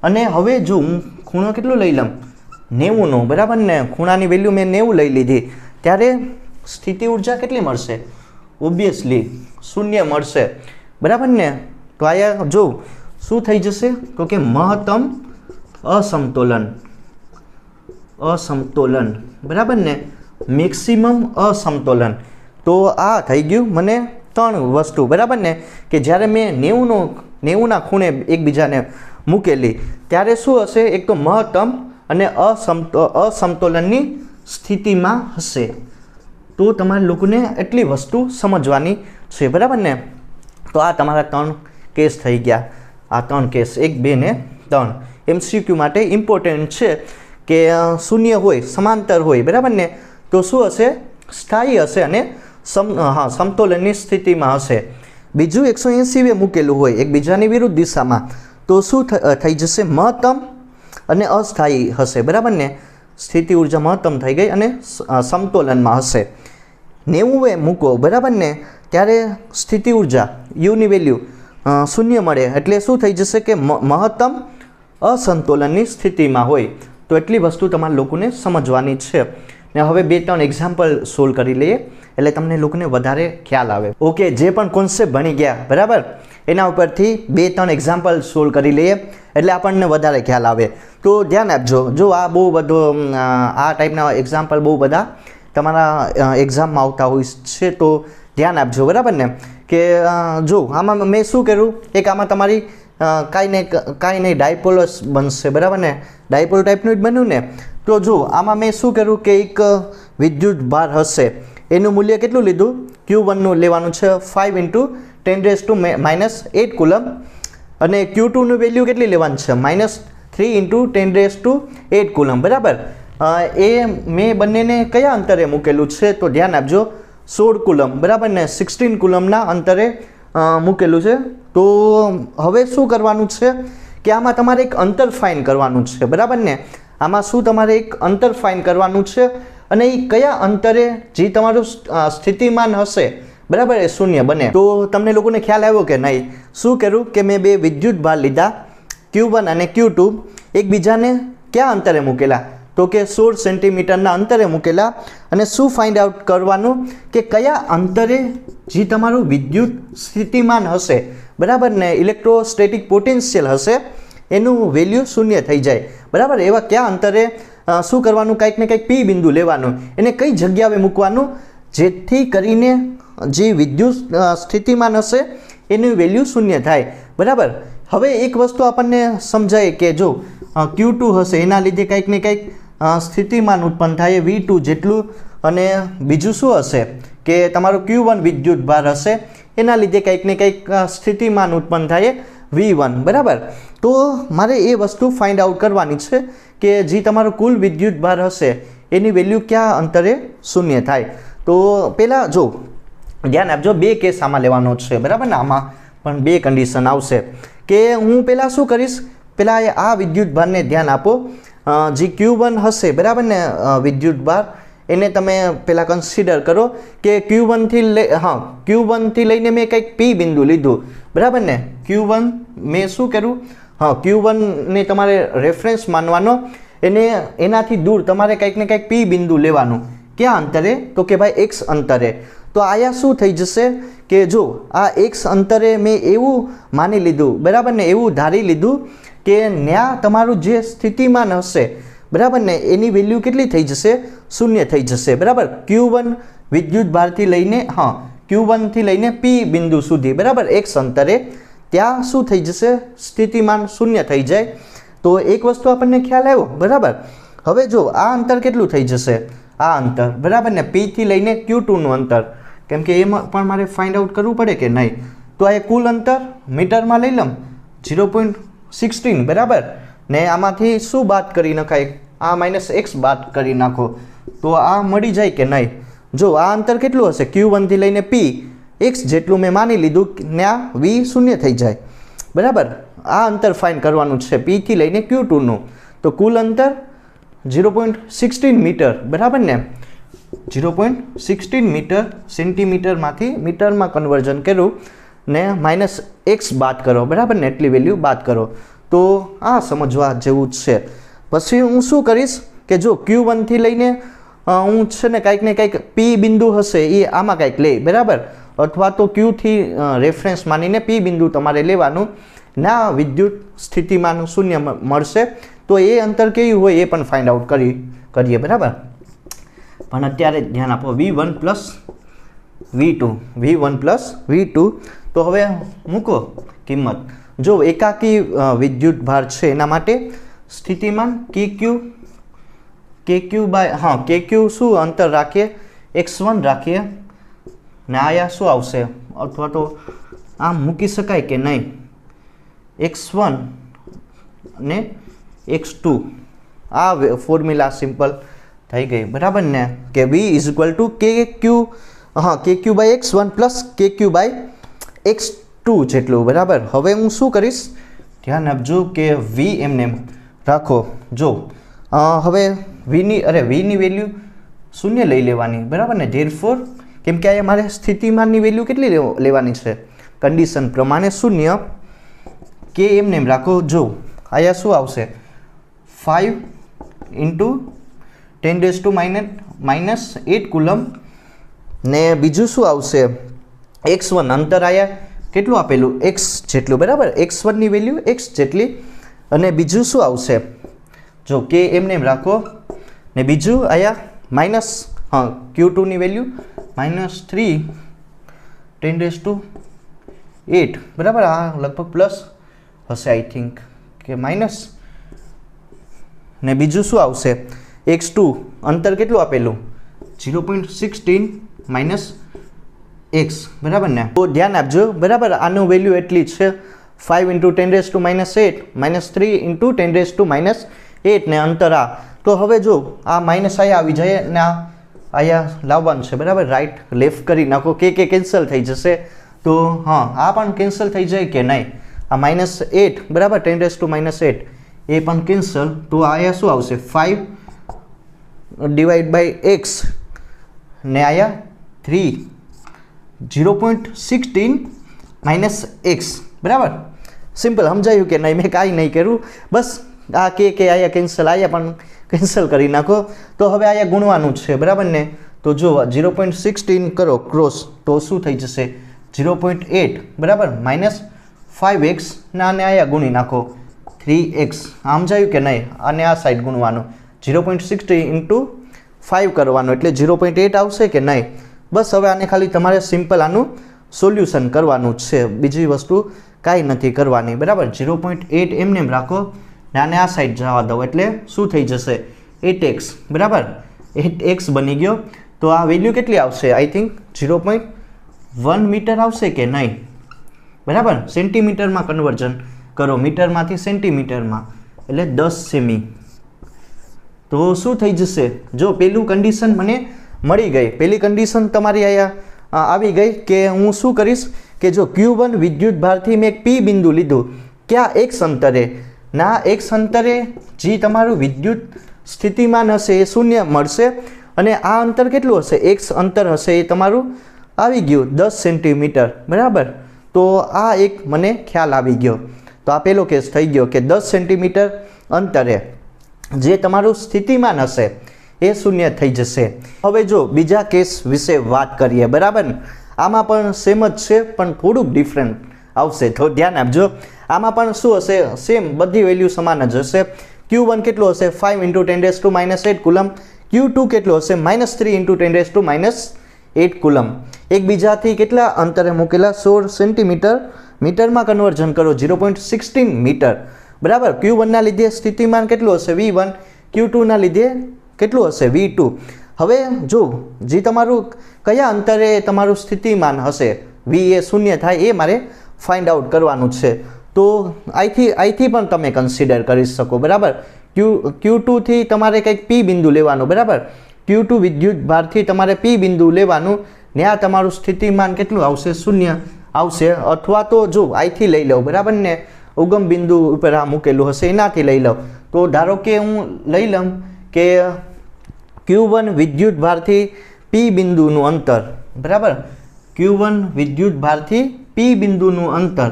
અને હવે જો હું ખૂણો કેટલો લઈ લઉં 90નો, બરાબર ને? ખૂણાની વેલ્યુ મેં 90 લઈ લીધી, ત્યારે સ્થિતિ ઉર્જા કેટલી મળશે? ઓબ્વિયસલી 0 મળશે, બરાબર ને? તો આયા જો શું થઈ જશે તો કે મહત્તમ અસમતોલન, બરાબર ને? મેક્સિમમ અસમતોલન. તો આ થઈ ગયું મને 3 વસ્તુ, બરાબર ને? કે જ્યારે મેં 90ના ખૂણે એકબીજાને મૂકેલી ત્યારે શું હશે? એક તો મહત્તમ અને અસમતોલનની સ્થિતિમાં હશે. તો તમારે લોકોને એટલી વસ્તુ સમજવાની છે, બરાબર ને? તો આ તમારા 3 કેસ થઈ ગયા. આ 3 કેસ 1, 2 ને 3 MCQ માટે ઇમ્પોર્ટન્ટ છે કે શૂન્ય હોય, સમાંતર હોય, બરાબર ને? તો શું હશે? સ્થાયી હશે અને સમતોલનની સ્થિતિમાં હશે. બીજું 180 મૂકેલું હોય એકબીજાની વિરુદ્ધ દિશામાં, તો શું થઈ જશે? મહત્તમ અને અસ્થાયી હશે, બરાબર ને? સ્થિતિ ઉર્જા મહત્તમ થઈ ગઈ અને સમતોલનમાં હશે. 90 મૂકો, બરાબર ને? ત્યારે સ્થિતિ ઉર્જા યુની વેલ્યુ 0 મળે, એટલે શું થઈ જશે કે મહત્તમ અસંતુલનની સ્થિતિમાં હોય. તો એટલી વસ્તુ તમારા લોકોને સમજવાની છે. ને હવે 2-3 એક્ઝામ્પલ સોલ્વ કરી લઈએ એટલે તમને લોકોને વધારે ખ્યાલ આવે. ઓકે, જે પણ કોન્સેપ્ટ ભણી ગયા, બરાબર, એના ઉપરથી 2-3 એક્ઝામ્પલ સોલ્વ કરી લઈએ એટલે આપણને વધારે ખ્યાલ આવે. તો ધ્યાન આપજો. જો આ બહુ બધો આ ટાઈપના એક્ઝામ્પલ બહુ બધા તમારા એક્ઝામમાં આવતા હોય છે, તો ધ્યાન આપજો, બરાબર ને? કે જો આમાં મેં શું કર્યું, એક આમાં તમારી કાંઈ નહીં ડાયપોલ બનશે, બરાબર ને? ડાયપોલ ટાઈપનું જ બન્યું ને? તો જો આમાં મેં શું કર્યું કે એક વિદ્યુત ભાર હશે, એનું મૂલ્ય કેટલું લીધું? Q1નું લેવાનું છે 5 × 10⁻⁸ કુલમ, અને Q2નું વેલ્યુ કેટલી લેવાની છે? -3 × 10⁸ કુલમ, બરાબર? એ મેં બંનેને કયા અંતરે મૂકેલું છે? તો ધ્યાન આપજો, 16 કુલમ, બરાબર ને? 16 કુલમના અંતરે મૂકેલું છે. તો હવે શું કરવાનું છે કે આમાં તમારે એક અંતર ફાઇન કરવાનું છે, બરાબર ને? આમાં શું તમારે એક અંતર ફાઇન કરવાનું છે, અને એ કયા અંતરે જે તમારું સ્થિતિમાન હશે, બરાબર, એ 0 બને. તો તમને લોકોને ખ્યાલ આવ્યો કે નહીં? શું કર્યું કે મેં 2 વિદ્યુત ભાર લીધા, Q1 અને Q2, એકબીજાને ક્યાં અંતરે મૂકેલા? તો કે 16 સેન્ટીમીટરના અંતરે મૂકેલા. અને શું ફાઇન્ડ આઉટ કરવાનું કે કયા અંતરે જે તમારું વિદ્યુત સ્થિતિમાન હશે, બરાબર ને, ઇલેક્ટ્રોસ્ટેટિક પોટેન્શિયલ હશે, એનું વેલ્યુ 0 થઈ જાય, બરાબર? એવા કયા અંતરે શું કરવાનું? કંઈક ને કંઈક P બિંદુ લેવાનું, એને કઈ જગ્યાએ મૂકવાનું જેથી કરીને જે વિદ્યુત સ્થિતિમાન હશે એનું વેલ્યુ 0 થાય, બરાબર? હવે એક વસ્તુ આપણને સમજાય કે જો Q2 હશે એના લીધે કંઈક ને કંઈક સ્થિતિમાન ઉત્પન્ન થાય V2 જેટલું, અને બીજું શું હશે કે તમારું Q1 વિદ્યુત ભાર હશે એના લીધે કંઈક ને કંઈક સ્થિતિમાન ઉત્પન્ન થાય V1, બરાબર. તો મારે એ વસ્તુ ફાઇન્ડ આઉટ કરવાની છે કે જે તમારો કુલ વિદ્યુત ભાર હશે એની વેલ્યુ કયા અંતરે શૂન્ય થાય. તો પહેલાં જો ધ્યાન આપજો, બે કેસ આમાં લેવાનો છે, બરાબર ને. આમાં પણ બે કન્ડિશન આવશે કે હું પહેલાં શું કરીશ, પહેલાં આ વિદ્યુત ભારને ધ્યાન આપો. જે Q1 હશે, બરાબર ને, વિદ્યુત ભાર એને તમે પહેલાં કન્સિડર કરો કે Q1 થી લઈને મેં કંઈક P બિંદુ લીધું, બરાબર ને. Q1 મેં શું કર્યું, Q1 ને તમારે રેફરન્સ માનવાનો, એનાથી દૂર તમારે કંઈક ને કંઈક P બિંદુ લેવાનું. ક્યાં અંતરે, તો કે ભાઈ X અંતરે. તો આયા શું થઈ જશે કે જો આ X અંતરે મેં એવું માની લીધું, બરાબર ને, એવું ધારી લીધું કે ન્યા તમારું જે સ્થિતિમાન હશે, બરાબર ને, એની વેલ્યુ કેટલી થઈ જશે, શૂન્ય થઈ જશે, બરાબર. Q1 વિદ્યુત ભારથી લઈને Q1 થી લઈને P બિંદુ સુધી, બરાબર, X અંતરે ત્યાં શું થઈ જશે, સ્થિતિમાન શૂન્ય થઈ જાય. તો એક વસ્તુ આપણને ખ્યાલ આવ્યો, બરાબર. હવે જો આ અંતર કેટલું થઈ જશે, આ અંતર, બરાબર ને, P થી લઈને Q2 નું અંતર, કેમ કે એમાં પણ મારે ફાઇન્ડ આઉટ કરવું પડે કે નહીં. તો આ કુલ અંતર મીટરમાં લઈ લઉં 0.16, બરાબર ને. આમાંથી શું બાદ કરી નખાય, આ -x બાદ કરી નાખો તો આ મળી જાય કે નહીં. જો આ અંતર કેટલું હશે, Q1 થી લઈને P, X જેટલું મેં માની લીધું, ત્યાં V શૂન્ય થઈ જાય, બરાબર. આ અંતર ફાઇન્ડ કરવાનું છે P થી લઈને Q2 નું. તો કુલ અંતર 0.16 મીટર, બરાબર ને. 0.16 મીટર, સેન્ટીમીટરમાંથી મીટરમાં કન્વર્ઝન કર્યું ને -x બાદ કરો, બરાબર ને, એટલી વેલ્યુ બાદ કરો. તો આ સમજવા જેવું જ છે. પછી હું શું કરીશ કે જો Q1 થી લઈને હું છે ને કંઈક ને કંઈક P બિંદુ હશે એ આમાં કંઈક લે, બરાબર, અથવા તો Q થી રેફરન્સ માનીને P બિંદુ તમારે લેવાનું. ના વિદ્યુત સ્થિતિમાન શૂન્ય મળશે તો એ અંતર કેવું હોય એ પણ ફાઇન્ડ આઉટ કરીએ, બરાબર. પણ અત્યારે ધ્યાન આપો V1 પ્લસ V2. તો હવે મૂકો કિંમત. જો એકાકી વિદ્યુત ભાર છે એના માટે સ્થિતિમાન KQ શું અંતર રાખીએ, X1 રાખીએ ને. આયા શું આવશે, અથવા તો આમ મૂકી શકાય કે નહીં, X1 ને X2. આ ફોર્મ્યુલા સિમ્પલ થઈ ગઈ, બરાબર ને, કે V KQ by X1 plus KQ by X2 જેટલું, બરાબર. હવે હું શું કરીશ, ધ્યાન આપજો કે V એમને રાખો. જો હવે Vની વેલ્યુ શૂન્ય લઈ લેવાની, બરાબર ને. ધેરફોર, કેમ કે અહીંયા મારે સ્થિતિમાનની વેલ્યુ કેટલી લેવાની છે, કન્ડિશન પ્રમાણે શૂન્ય. કે એમને રાખો. જો અહીંયા શું આવશે, 5 × 10⁻⁻8 કુલમ ને. બીજું શું આવશે, X1 અંતર આયા કેટલું આપેલું, X જેટલું, બરાબર, X1 ની વેલ્યુ X જેટલી. અને બીજું શું આવશે, જો કે એમને રાખો ને. બીજું આયા Q2 ની વેલ્યુ -3 10⁸8, બરાબર. આ લગભગ પ્લસ હશે, આઈ થિંક કે માઇનસ. ને બીજું શું આવશે, X2 અંતર કેટલું આપેલું, 0.16 - x, બરાબર ને. તો ધ્યાન આપજો, બરાબર. આનું વેલ્યુ એટલી છે 5 × 10⁻8 -3 × 10⁻8 ને અંતર આ. તો હવે જો આ માઇનસ આયા આવી જાય ને આયા લાવવાનું છે, બરાબર. રાઈટ લેફ્ટ કરી નાખો, કે કેન્સલ થઈ જશે. તો આ પણ કેન્સલ થઈ જાય કે નહીં, આ -8, બરાબર, 10⁻8 એ પણ કેન્સલ. તો આયા શું આવશે, 5 / x ને આયા 3, 0.16 - x, બરાબર. સિમ્પલ સમજાયું કે નહીં, મેં કાંઈ નહીં કર્યું, બસ આ કે આયા કેન્સલ, આયા પણ કેન્સલ કરી નાખો. તો હવે આયા ગુણવાનું છે, બરાબર ને. તો જો 0.16 કરો ક્રોસ તો શું થઈ જશે, 0.8, બરાબર, -5x ને આને આયા ગુણી નાખો 3x. સમજાયું કે નહીં. અને આ સાઈડ ગુણવાનું 0.16 × 5 કરવાનું એટલે 0.8 આવશે કે નહીં. બસ હવે આને ખાલી તમારે સિમ્પલ આનું સોલ્યુશન કરવાનું છે, બીજી વસ્તુ કાંઈ નથી કરવાની, બરાબર. 0.8 એમને એમ રાખો ને આને આ સાઈડ જવા દો એટલે શું થઈ જશે 8x, બરાબર. 8x બની ગયો. તો આ વેલ્યુ કેટલી આવશે? આઈ થિંક 0.1 મીટર આવશે કે નહીં, બરાબર. સેન્ટીમીટરમાં કન્વર્ઝન કરો, મીટરમાંથી સેન્ટીમીટરમાં એટલે 10 સેમી. તો શું થઈ જશે? જો પેલું કન્ડિશન મને મળી ગઈ, પેલી કન્ડિશન તમારી અહીંયા આવી ગઈ કે હું શું કરીશ કે જો Q1 વિદ્યુત ભારથી મેં એક P બિંદુ લીધું, ક્યાં? x અંતરે. ના x અંતરે જે તમારું વિદ્યુત સ્થિતિમાન હશે એ શૂન્ય મળશે અને આ અંતર કેટલું હશે? x અંતર હશે એ તમારું આવી ગયું 10 સેન્ટીમીટર, બરાબર. તો આ એક મને ખ્યાલ આવી ગયો. તો આ પેલો કેસ થઈ ગયો કે 10 સેન્ટીમીટર અંતરે જે તમારું સ્થિતિમાન હશે એ શૂન્ય થઈ જશે. હવે જો બીજા કેસ વિશે વાત કરીએ, બરાબર. આમાં પણ સેમ જ છે પણ થોડુંક ડિફરન્ટ આવશે, તો ધ્યાન આપજો. આમાં પણ શું હશે? સેમ બધી વેલ્યુ સમાન જ હશે. Q1 કેટલું હશે? 5 × 10⁻8 કુલમ. Q2 કેટલું હશે? -3 × 10⁻8 કુલમ. એકબીજાથી કેટલા અંતરે મૂકેલા? 16 સેન્ટીમીટર. મીટરમાં કન્વર્ઝન કરો 0.16 મીટર, બરાબર. Q1 ના લીધે સ્થિતિમાન કેટલું હશે? V1. Q2 ના લીધે કેટલું હશે? V2. હવે જો જે તમારું કયા અંતરે તમારું સ્થિતિમાન હશે V એ શૂન્ય થાય એ મારે ફાઇન્ડ આઉટ કરવાનું છે. તો અહીંથી પણ તમે કન્સિડર કરી શકો, બરાબર. Q2 થી તમારે કંઈક P બિંદુ લેવાનું, બરાબર. Q2 વિદ્યુત ભારથી તમારે P બિંદુ લેવાનું, ત્યાં તમારું સ્થિતિમાન કેટલું આવશે? શૂન્ય આવશે. અથવા તો જો અહીંથી લઈ લો, બરાબર ને, ઉગમ બિંદુ ઉપર આ મૂકેલું હશે એનાથી લઈ લો. તો ધારો કે હું લઈ લઉં કે Q1 વિદ્યુત ભારથી P બિંદુનું અંતર, બરાબર. Q1 વિદ્યુત ભારથી P બિંદુનું અંતર,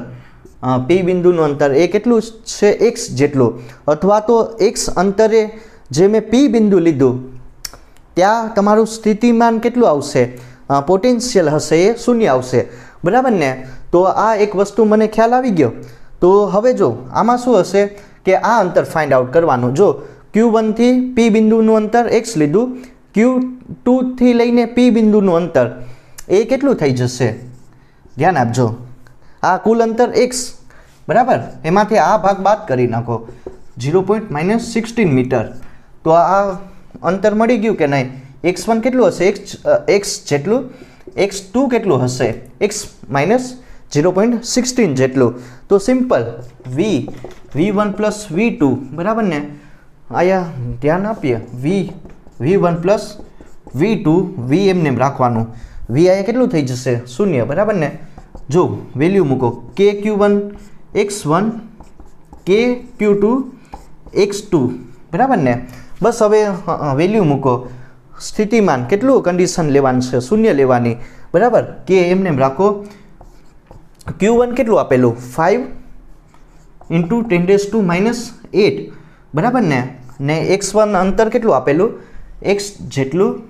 P બિંદુનું અંતર એ કેટલું છે? x જેટલું. અથવા તો x અંતરે જે મેં P બિંદુ લીધું ત્યાં તમારું સ્થિતિમાન કેટલું આવશે? પોટેન્શિયલ હશે એ શૂન્ય આવશે, બરાબર ને. તો આ એક વસ્તુ મને ખ્યાલ આવી ગયો. તો હવે જો આમાં શું હશે કે આ અંતર ફાઇન્ડ આઉટ કરવાનું. જો Q1 થી P બિંદુનું અંતર x લીધું, Q2 થી લઈને P બિંદુનું અંતર એ કેટલું થઈ જશે? ધ્યાન આપજો. આ કુલ અંતર x, બરાબર. એમાંથી આ ભાગ બાદ કરી નાખો 0.16 મીટર. તો આ અંતર મળી ગયું કે નહીં? x1 કેટલું હશે? x જેટલું. x2 કેટલું હશે? x - 0.16 જેટલું. તો સિમ્પલ V1 + V2, બરાબર ને. આયા ધ્યાન આપીએ, V1 + V2, V એમને એમ રાખવાનું. V આયા કેટલું થઈ જશે? શૂન્ય, બરાબર ને. જો વેલ્યુ મૂકો KQ1 x1, KQ2 x2, બરાબર ને. બસ હવે વેલ્યુ મૂકો. સ્થિતિમાન કેટલું કન્ડિશન લેવાનું છે? શૂન્ય લેવાની, બરાબર. કે એમને એમ રાખો. Q1 કેટલું આપેલું? 5 × 10⁻8, બરાબર ને. ને x1 અંતર કેટલું આપેલું? x જેટલું.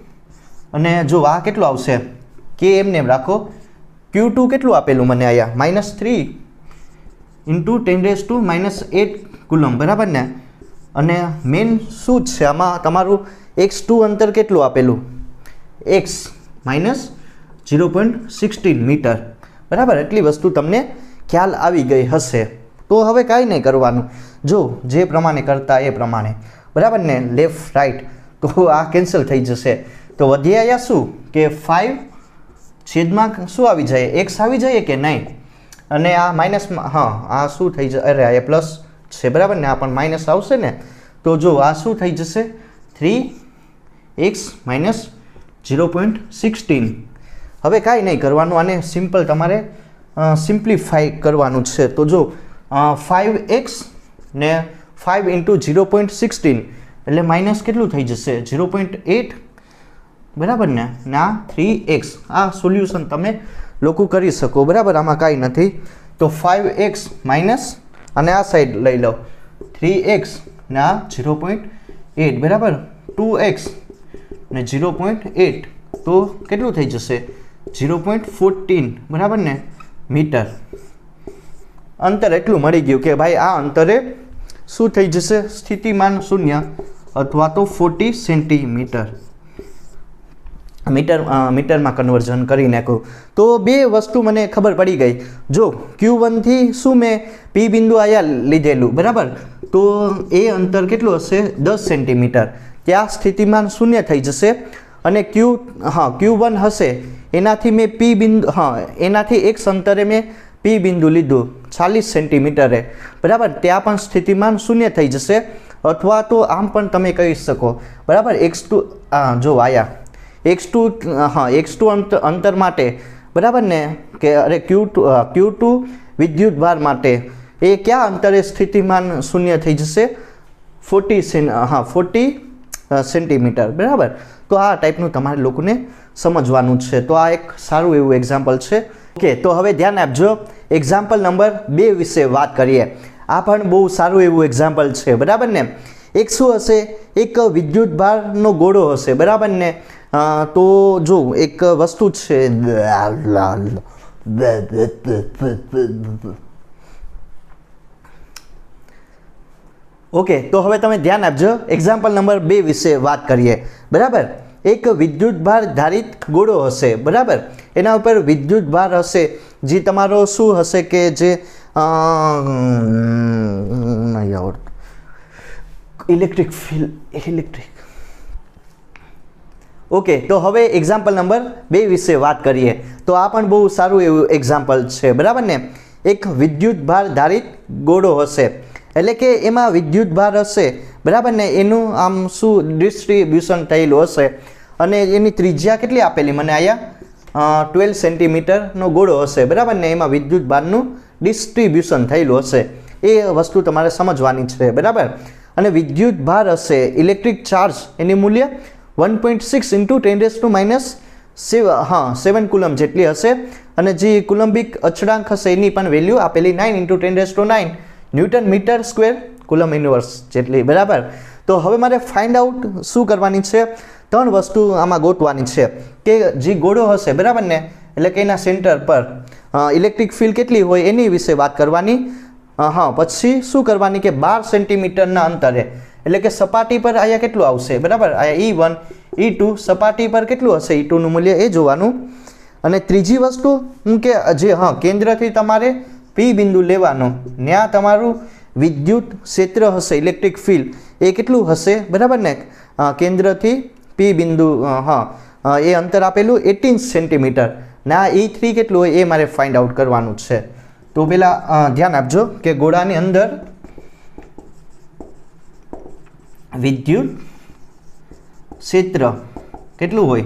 અને જો આ કેટલું આવશે? કે એમને એમ રાખો. Q2 કેટલું આપેલું મને અહીંયા? -3 × 10⁻8 કુલમ, બરાબર ને. અને મેન શું છે આમાં? તમારું x2 અંતર કેટલું આપેલું? x - 0.16 મીટર, બરાબર. એટલી વસ્તુ તમને ખ્યાલ આવી ગઈ હશે. તો હવે કાંઈ નહીં કરવાનું. જો જે પ્રમાણે કરતા એ પ્રમાણે, બરાબર ને. લેફ્ટ રાઈટ તો આ કેન્સલ થઈ જશે. તો વધ્યા અહીંયા શું કે 5 છેદમાં શું આવી જાય? x આવી જાય કે નહીં? અને આ માઇનસમાં, હા આ શું થઈ જશે? અરે આ પ્લસ છે, બરાબર ને. આ પણ માઇનસ આવશે ને. તો જો આ શું થઈ જશે? 3x - 0.16. હવે કાંઈ નહીં કરવાનું, આને સિમ્પલ તમારે સિમ્પ્લિફાઈ કરવાનું છે. તો જો 5x ને 5 × 0.16 એટલે માઇનસ કેટલું થઈ જશે? 0.8, બરાબર ને. ના 3x. આ સોલ્યુશન તમે લોકો કરી શકો, બરાબર. આમાં કાંઈ નથી. તો 5x માઇનસ અને આ સાઈડ લઈ લો 3x ને આ 0.8, બરાબર. 2x ને 0.8 તો કેટલું થઈ જશે? 0.14, બરાબર ને, મીટર. અંતર એટલું મળી ગયું કે ભાઈ આ અંતરે શું થઈ જશે? સ્થિતિમાન શૂન્ય અથવા તો 40 સેન્ટીમીટર. મીટરમાં કન્વર્ઝન કરી નાખ્યું. તો બે વસ્તુ મને ખબર પડી ગઈ. જો Q1 થી શું મેં P બિંદુ અહીંયા લીધેલું, બરાબર, તો એ અંતર કેટલું હશે? 10 સેન્ટીમીટર. ત્યાં સ્થિતિમાન શૂન્ય થઈ જશે અને Q1 હશે એનાથી મેં P બિંદુ એનાથી એક અંતરે મેં P બિંદુ લીધું 40 સેન્ટીમીટરે, બરાબર. ત્યાં પણ સ્થિતિમાન શૂન્ય થઈ જશે. અથવા તો આમ પણ તમે કહી શકો, બરાબર, x2 જો આયા x2 અંતર માટે, બરાબર ને, કે અરે Q2 વિદ્યુત ભાર માટે એ કયા અંતરે સ્થિતિમાન શૂન્ય થઈ જશે? 40 સેન્ટીમીટર, બરાબર. તો આ ટાઈપનું તમારે લોકોને સમજવાનું છે. તો આ એક સારું એવું એક્ઝામ્પલ છે. ઓકે, તો હવે ધ્યાન આપજો. એક્ઝામ્પલ નંબર 2 વિશે વાત કરીએ. આ પણ બહુ સારું એવું એક્ઝામ્પલ છે, બરાબર ને. એક શું હશે? એક વિદ્યુત ભારનો ગોળો હશે, બરાબર ને. તો જો એક વસ્તુ છે, ઓકે, તો હવે તમે ધ્યાન આપજો. એક્ઝામ્પલ નંબર 2 વિશે વાત કરીએ, બરાબર. એક વિદ્યુત ભાર ધારિત ગોળો હશે, બરાબર. એના ઉપર વિદ્યુત ભાર હશે જે તમારો શું હશે કે જે ઇલેક્ટ્રિક ફિલ્ડ. ઓકે, તો હવે એક્ઝામ્પલ નંબર 2 વિશે વાત કરીએ. તો આ પણ બહુ સારું એવું એક્ઝામ્પલ છે, બરાબર ને. એક વિદ્યુત ભાર ધારિત ગોળો હશે, એટલે કે એમાં વિદ્યુત ભાર હશે, બરાબર ને. એનું આમ શું ડિસ્ટ્રીબ્યુશન થયેલું હશે અને એની ત્રિજ્યા કેટલી આપેલી મને અહીંયા 12 સેન્ટીમીટરનો ગોળો હશે, બરાબર ને. એમાં વિદ્યુત ભારનું ડિસ્ટ્રીબ્યુશન થયેલું હશે. એ વસ્તુ તમારે સમજવાની છે, બરાબર. અને વિદ્યુત ભાર હશે, ઇલેક્ટ્રિક ચાર્જ, એની મૂલ્ય 1.6 × 7 કુલમ જેટલી હશે. અને જે કુલમ્બિક અચળાંક હશે એની પણ વેલ્યુ આપેલી 9 × 10⁹ newton metre square coulomb inverse જેટલી, બરાબર. તો હવે મારે ફાઇન્ડ આઉટ શું કરવાની છે? 3 વસ્તુ આમાં ગોતવાની છે કે જે ગોળો હશે, બરાબર ને, એટલે કે એના સેન્ટર પર ઇલેક્ટ્રિક ફિલ્ડ કેટલી હોય એની વિશે વાત કરવાની. પછી શું કરવાની કે 12 સેન્ટીમીટરના અંતરે, એટલે કે સપાટી પર અહીંયા કેટલું આવશે, બરાબર. અહીંયા E1 E2 સપાટી પર કેટલું હશે E2 નું મૂલ્ય એ જોવાનું. અને ત્રીજી વસ્તુ હું કે જે કેન્દ્રથી તમારે P બિંદુ લેવાનું, ત્યાં તમારું વિદ્યુત ક્ષેત્ર હશે, ઇલેક્ટ્રિક ફિલ્ડ એ કેટલું હશે, બરાબર ને. કેન્દ્રથી P બિંદુ એ અંતર આપેલું 18 સેન્ટીમીટર. ના E3 કેટલું હોય એ મારે ફાઇન્ડ આઉટ કરવાનું છે. તો પહેલાં ધ્યાન આપજો કે ગોળાની અંદર વિદ્યુત ક્ષેત્ર કેટલું હોય.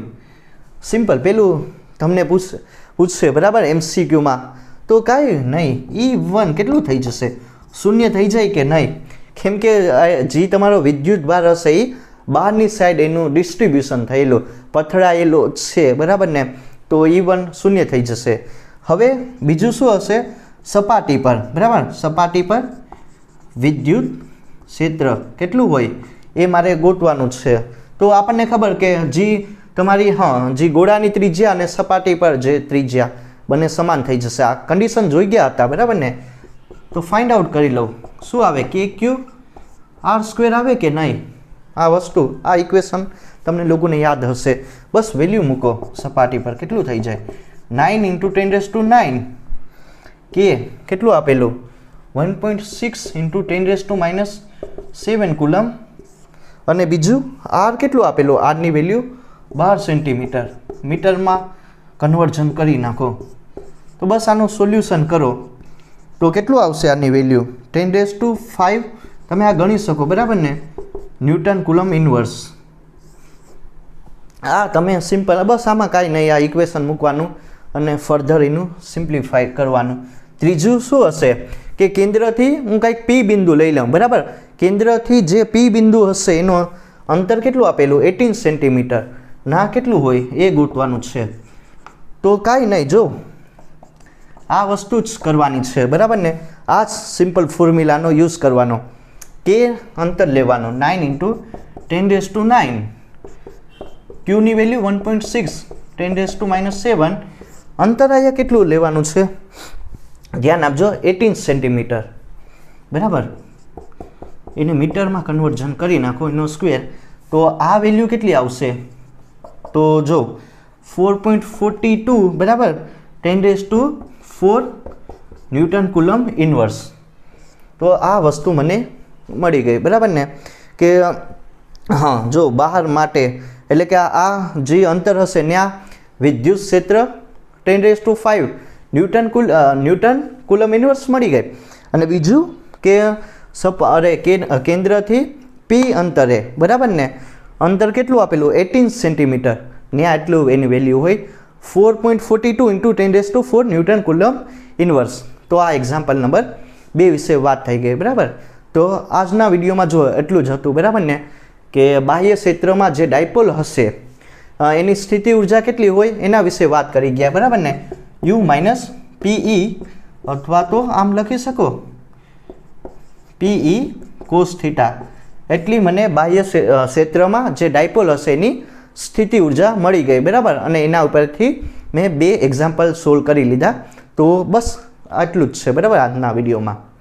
સિમ્પલ, પેલું તમને પૂછશે, બરાબર, MCQમાં. તો કાંઈ નહીં, E1 કેટલું થઈ જશે? શૂન્ય થઈ જાય કે નહીં? કેમ કે જે તમારો વિદ્યુત ભાર હશે એ બહારની સાઈડ એનું ડિસ્ટ્રીબ્યુશન થયેલું પથડાયેલો છે, બરાબર ને. તો E1 શૂન્ય થઈ જશે. હવે બીજું શું હશે? સપાટી પર, બરાબર. સપાટી પર વિદ્યુત ક્ષેત્ર કેટલું હોય એ મારે ગોતવાનું છે. તો આપણને ખબર કે જે તમારી જે ગોળાની ત્રિજ્યા અને સપાટી પર જે ત્રિજ્યા બંને સમાન થઈ જશે. આ કન્ડિશન જોઈ ગયા હતા, બરાબર ને. તો ફાઇન્ડ આઉટ કરી લઉં શું આવે, KQ_R² આવે કે નહીં. આ વસ્તુ, આ ઇક્વેશન તમને લોકોને યાદ હશે. બસ વેલ્યુ મૂકો સપાટી પર, કેટલું થઈ જાય? 9 × 10⁹ K કેટલું આપેલું? 1.6 × 10⁻⁷ કુલમ. અને બીજું R કેટલું આપેલું? R ની વેલ્યુ 12 સેન્ટીમીટર. મીટરમાં કન્વર્ઝન કરી નાખો. તો બસ આનું સોલ્યુશન કરો તો કેટલું આવશે આની વેલ્યુ? 10⁵ તમે આ ગણી શકો, બરાબર ને. Newton coulomb inverse. આ તમે સિમ્પલ, બસ આમાં કાંઈ નહીં, આ ઇક્વેશન મૂકવાનું અને ફર્ધર એનું સિમ્પ્લિફાય કરવાનું. ત્રીજું શું હશે કે કેન્દ્રથી હું કંઈક P બિંદુ લઈ લઉં, બરાબર. કેન્દ્રથી જે P બિંદુ હશે એનું અંતર કેટલું આપેલું? 18 સેન્ટીમીટર. ના કેટલું હોય એ ગોતવાનું છે. તો કાંઈ નહીં, જો આ વસ્તુ જ કરવાની છે, બરાબર ને. આ જ સિમ્પલ ફોર્મ્યુલાનો યુઝ કરવાનો. કે અંતર લેવાનું 9 × 10⁹. Q ની વેલ્યુ 1.6 10⁻⁷. અંતર અહીંયા કેટલું લેવાનું છે? ધ્યાન આપજો, 18 સેન્ટીમીટર, બરાબર. એને મીટરમાં કન્વર્ઝન કરી નાખો એનો સ્ક્વેર. તો આ વેલ્યુ કેટલી આવશે? તો જો 4.42 બરાબર 10⁴ ન્યૂટન કુલમ ઇન્વર્સ. તો આ વસ્તુ મને મળી ગઈ બરાબર ને કે હા જો બહાર માટે એટલે કે આ જે અંતર હશે ત્યાં વિદ્યુત ક્ષેત્ર 10⁵ ન્યૂટન કુલમ ઇન્વર્સ મળી ગઈ. અને બીજું કે કેન્દ્રથી પી અંતરે બરાબર ને અંતર કેટલું આપેલું 18 સેન્ટીમીટર ત્યાં એટલું એની વેલ્યુ હોય 4.42 × 10⁴ ન્યૂટન કુલમ ઇન્વર્સ. તો આ એક્ઝામ્પલ નંબર 2 વિશે વાત થઈ ગઈ બરાબર. તો આજના વિડીયોમાં જો એટલું જ હતું બરાબર ને કે બાહ્ય ક્ષેત્રમાં જે ડાયપોલ હશે એની સ્થિતિ ઉર્જા કેટલી હોય એના વિશે વાત કરી ગયા બરાબર ને U - PE અથવા તો આમ લખી શકો PE cos θ એટલી મને બાહ્ય ક્ષેત્રમાં જે ડાયપોલ હશે એની સ્થિતિ ઉર્જા મળી ગઈ બરાબર. અને એના ઉપરથી મેં 2 એક્ઝામ્પલ સોલ્વ કરી લીધા. તો બસ આટલું જ છે બરાબર આજના વિડીયોમાં.